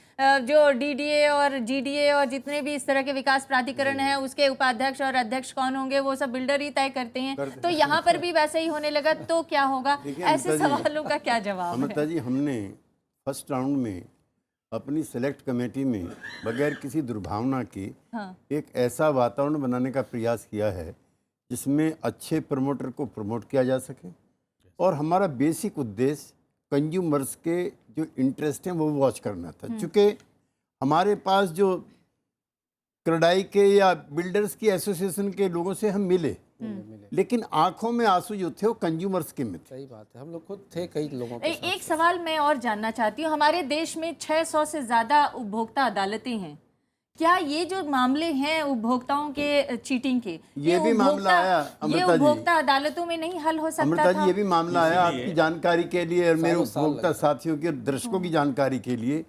जो डीडीए और जीडीए और जितने भी इस तरह के विकास प्राधिकरण हैं उसके उपाध्यक्ष और अध्यक्ष कौन होंगे वो सब बिल्डर ही तय करते हैं, तो यहाँ पर भी वैसे ही होने लगा तो क्या होगा? ऐसे सवालों का क्या जवाब है? अमृता जी, हमने फर्स्ट राउंड में अपनी सेलेक्ट कमेटी में बगैर किसी दुर्भावना के एक ऐसा वातावरण बनाने का प्रयास किया है जिसमें अच्छे प्रमोटर को प्रमोट किया जा सके, और हमारा बेसिक उद्देश्य कंज्यूमर्स के जो इंटरेस्ट हैं वो वॉच करना था। चूँकि हमारे पास जो क्रेडाई के या बिल्डर्स की एसोसिएशन के लोगों से हम मिले, लेकिन आंखों में आंसू जो थे वो कंज्यूमर्स के में थे। सही बात है, हम लोग खुद थे कई लोगों के साथ। एक सवाल मैं और जानना चाहती हूँ, हमारे देश में 600 से ज़्यादा उपभोक्ता अदालतें हैं, क्या ये जो मामले हैं उपभोक्ताओं के चीटिंग के, ये भी मामला आया ये उपभोक्ता अदालतों में नहीं हल हो सकता अमृता था? जी, ये भी मामला आया आपकी जानकारी के लिए और मेरे उपभोक्ता साथियों के, दर्शकों की जानकारी के लिए।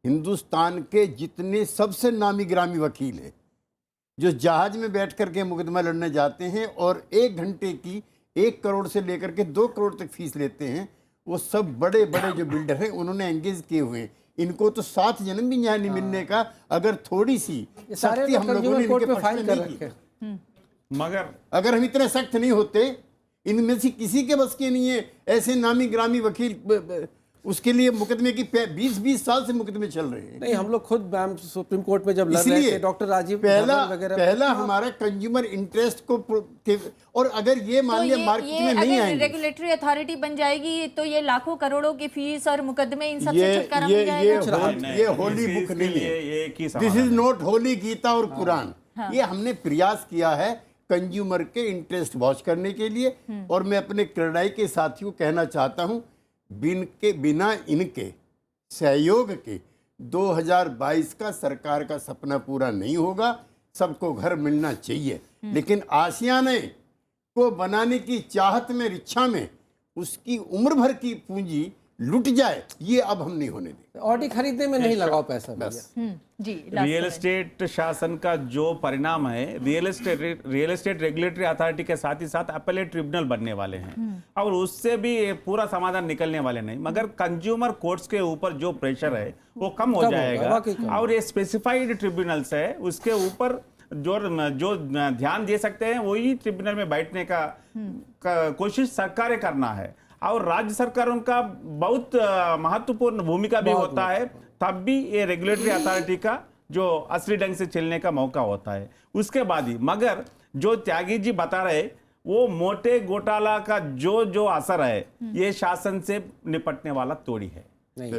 हिंदुस्तान के जितने सबसे नामी ग्रामी वकील हैं जो जहाज में बैठ करके मुकदमा लड़ने जाते हैं और 1 घंटे की 1 करोड़ से लेकर के 2 करोड़ तक फीस लेते हैं, वो सब बड़े बड़े जो बिल्डर हैं उन्होंने एंगेज किए हुए हैं। इनको तो 7 जन्म भी न्याय नहीं मिलने का अगर थोड़ी सी सख्ती हम लोगों ने इनके पक्ष में नहीं की। मगर अगर हम इतने सख्त नहीं होते, इनमें से किसी के बस के नहीं है ऐसे नामी ग्रामी वकील, उसके लिए मुकदमे की 20-20 साल से मुकदमे चल रहे हैं। नहीं, हम लोग खुद मैम सुप्रीम कोर्ट में जब लड़ रहे थे, डॉक्टर राजीव पहला हमारा कंज्यूमर इंटरेस्ट को, और अगर ये मान लिया मार्केट में नहीं आएंगे, रेगुलेटरी अथॉरिटी बन जाएगी तो ये लाखों करोड़ों की फीस और मुकदमे इन सब से छुटकारा मिल जाएगा। ये होली बुक नहीं है, this is not holy Gita और कुरान। ये हमने प्रयास किया है कंज्यूमर के इंटरेस्ट वॉच करने के लिए, और मैं अपने क्रेडाई के साथियों को कहना चाहता हूँ, बिना इनके सहयोग के 2022 का सरकार का सपना पूरा नहीं होगा। सबको घर मिलना चाहिए, लेकिन आशियाने को बनाने की चाहत में, इच्छा में उसकी उम्र भर की पूंजी लुट जाए, ये अब हम नहीं होने देंगे। ऑडी खरीदने में नहीं लगाओ पैसा बस। जी, रियल एस्टेट शासन का जो परिणाम है, रियल एस्टेट रेगुलेटरी अथॉरिटी के साथ ही साथ अपीलेट ट्रिब्यूनल बनने वाले हैं, और उससे भी पूरा समाधान निकलने वाले नहीं, मगर कंज्यूमर कोर्ट्स के ऊपर जो प्रेशर है वो कम हो जाएगा, और ये स्पेसिफाइड ट्रिब्यूनल्स है उसके ऊपर जो ध्यान दे सकते हैं वही ट्रिब्यूनल में बैठने का कोशिश सरकारें करना है, और राज्य सरकारों का बहुत महत्वपूर्ण भूमिका भी होता है, तब भी ये रेगुलेटरी अथॉरिटी का जो असली ढंग से चलने का मौका होता है उसके बाद ही। मगर जो त्यागी जी बता रहे, वो मोटे घोटाला का जो असर है ये शासन से निपटने वाला तोड़ी है,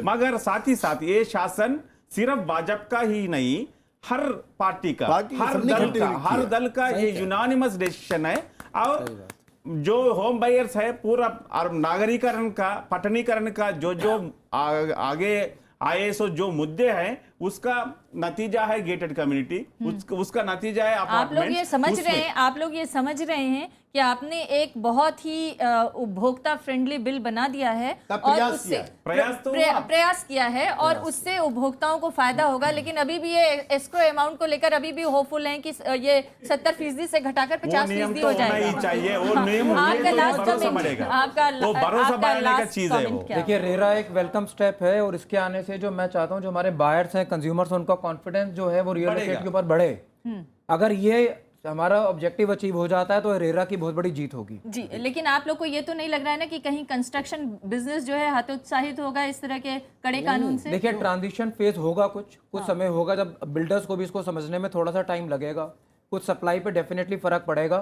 मगर साथ ही साथ ये शासन सिर्फ भाजपा का ही नहीं, हर पार्टी का, पार्टी हर सबने दल इकट्ठे का, लिखी हर है। दल का ये यूनानिमस डिसीजन है। और जो होम बायर्स है पूरा और नागरीकरण का, पटनीकरण का जो जो आगे आए सो जो मुद्दे हैं उसका नतीजा है गेटेड कम्युनिटी, उसका नतीजा है आप लोग ये समझ रहे हैं, आप लोग ये समझ रहे हैं कि आपने एक बहुत ही उपभोक्ता फ्रेंडली बिल बना दिया है और उससे प्रयास किया है और उससे उपभोक्ताओं को फायदा होगा। लेकिन अभी भी ये एस्क्रो अमाउंट को लेकर अभी भी होपफुल हैं कि ये 70% से घटाकर 50% हो जाएगा। चाहिए वो नियम आपका लास्ट भरोसा कमेंट, बढ़ेगा, आपका वो भरोसा बढ़ाने का चीज है वो। देखिए रेरा एक वेलकम स्टेप है और इसके आने से जो मैं चाहता हूं जो हमारे बायर्स हैं, कंज्यूमर्स, उनका कॉन्फिडेंस जो है वो रियल एस्टेट के ऊपर बढ़े। अगर ये हमारा ऑब्जेक्टिव अचीव हो जाता है तो रेरा की बहुत बड़ी जीत होगी। जी, लेकिन आप लोग को ये तो नहीं लग रहा है ना कि कहीं कंस्ट्रक्शन बिजनेस जो है हतोत्साहित होगा इस तरह के कड़े कानून से? देखिए ट्रांजिशन फेज होगा, कुछ समय होगा जब बिल्डर्स को भी इसको समझने में थोड़ा सा टाइम लगेगा, कुछ सप्लाई पे डेफिनेटली फर्क पड़ेगा।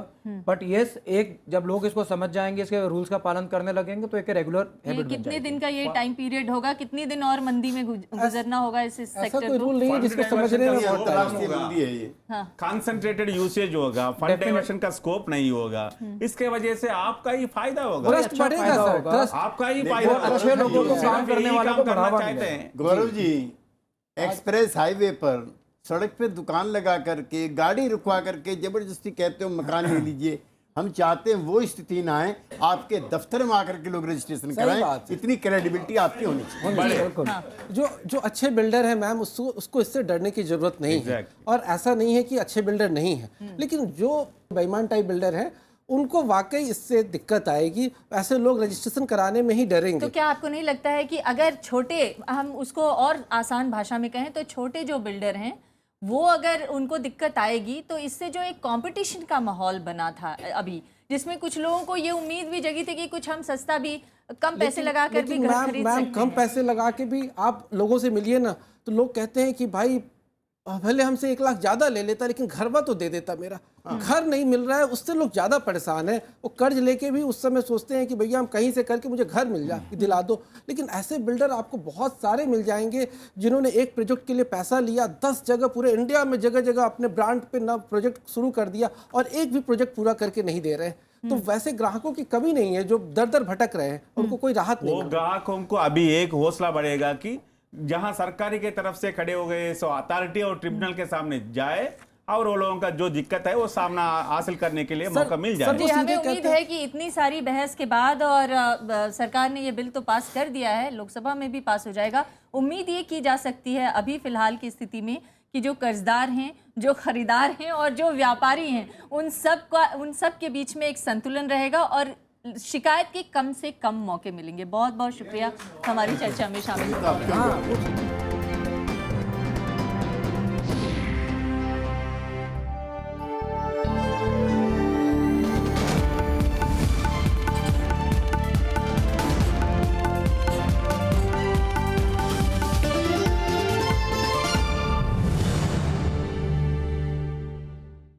बट यस, एक जब लोग इसको समझ जाएंगे, इसके रूल्स का पालन करने लगेंगे तो एक रेगुलर हैबिट बन जाएगी। कितने दिन का ये टाइम पीरियड होगा, कितने दिन और मंदी में गुजरना होगा इस सेक्टर को? कोई रूल नहीं है जिसको समझने में बहुत टाइम। कंसंट्रेटेड यूसेज होगा, फंड डाइवर्शन का स्कोप नहीं होगा, इसके वजह से आपका ही फायदा होगा, ट्रस्ट बढ़ेगा सर, ट्रस्ट आपका ही फायदा। अच्छे लोगों को काम करने वालों को बढ़ावा चाहते हैं। गौरव जी, एक्सप्रेस हाईवे पर सड़क पे दुकान लगा करके, गाड़ी रुकवा करके जबरदस्ती कहते हो मकान ले लीजिए, हम चाहते हैं वो स्थिति ना आए, आपके दफ्तर में आकर के लोग रजिस्ट्रेशन कराएं, इतनी क्रेडिबिलिटी आपकी होनी चाहिए। जो अच्छे बिल्डर है मैम, उसको इससे डरने की जरूरत नहीं है। और ऐसा नहीं है कि अच्छे बिल्डर नहीं है, लेकिन जो बेईमान टाइप बिल्डर है उनको वाकई इससे दिक्कत आएगी। ऐसे लोग रजिस्ट्रेशन कराने में ही डरेंगे। तो क्या आपको नहीं लगता है कि अगर छोटे, हम उसको और आसान भाषा में कहें तो छोटे जो बिल्डर हैं वो अगर उनको दिक्कत आएगी तो इससे जो एक कंपटीशन का माहौल बना था अभी, जिसमें कुछ लोगों को ये उम्मीद भी जगी थी कि कुछ हम सस्ता भी कम पैसे लगा कर भी घर खरीद सकते हैं। कम पैसे लगा के भी आप लोगों से मिलिए ना तो लोग कहते हैं कि भाई भले हमसे 1 लाख ज्यादा ले लेता लेकिन घरवा तो दे देता, मेरा घर नहीं मिल रहा है। उससे लोग ज्यादा परेशान है। वो कर्ज लेके भी उस समय सोचते हैं कि भैया हम कहीं से करके मुझे घर मिल जाए, दिला दो। लेकिन ऐसे बिल्डर आपको बहुत सारे मिल जाएंगे जिन्होंने एक प्रोजेक्ट के लिए पैसा लिया, 10 जगह पूरे इंडिया में जगह जगह अपने ब्रांड पे नया प्रोजेक्ट शुरू कर दिया और एक भी प्रोजेक्ट पूरा करके नहीं दे रहे। तो वैसे ग्राहकों की कमी नहीं है जो दर दर भटक रहे हैं, उनको कोई राहत नहीं। वो ग्राहकों को अभी एक हौसला बढ़ेगा कि जहां सरकारी के तरफ से खड़े हो गए सो अथॉरिटी और ट्रिब्यूनल के सामने जाए और वो लोगों का जो दिक्कत है वो सामना हासिल करने के लिए मौका मिल जाए। जी, हमें उम्मीद है कि इतनी सारी बहस के बाद और सरकार ने ये बिल तो पास कर दिया है, लोकसभा में भी पास हो जाएगा। उम्मीद ये की जा सकती है अभी फिलहाल की स्थिति में कि जो कर्जदार हैं, जो खरीदार हैं और जो व्यापारी हैं, उन सब के बीच में एक संतुलन रहेगा और शिकायत के कम से कम मौके मिलेंगे। बहुत बहुत शुक्रिया हमारी चर्चा में शामिल होने के लिए।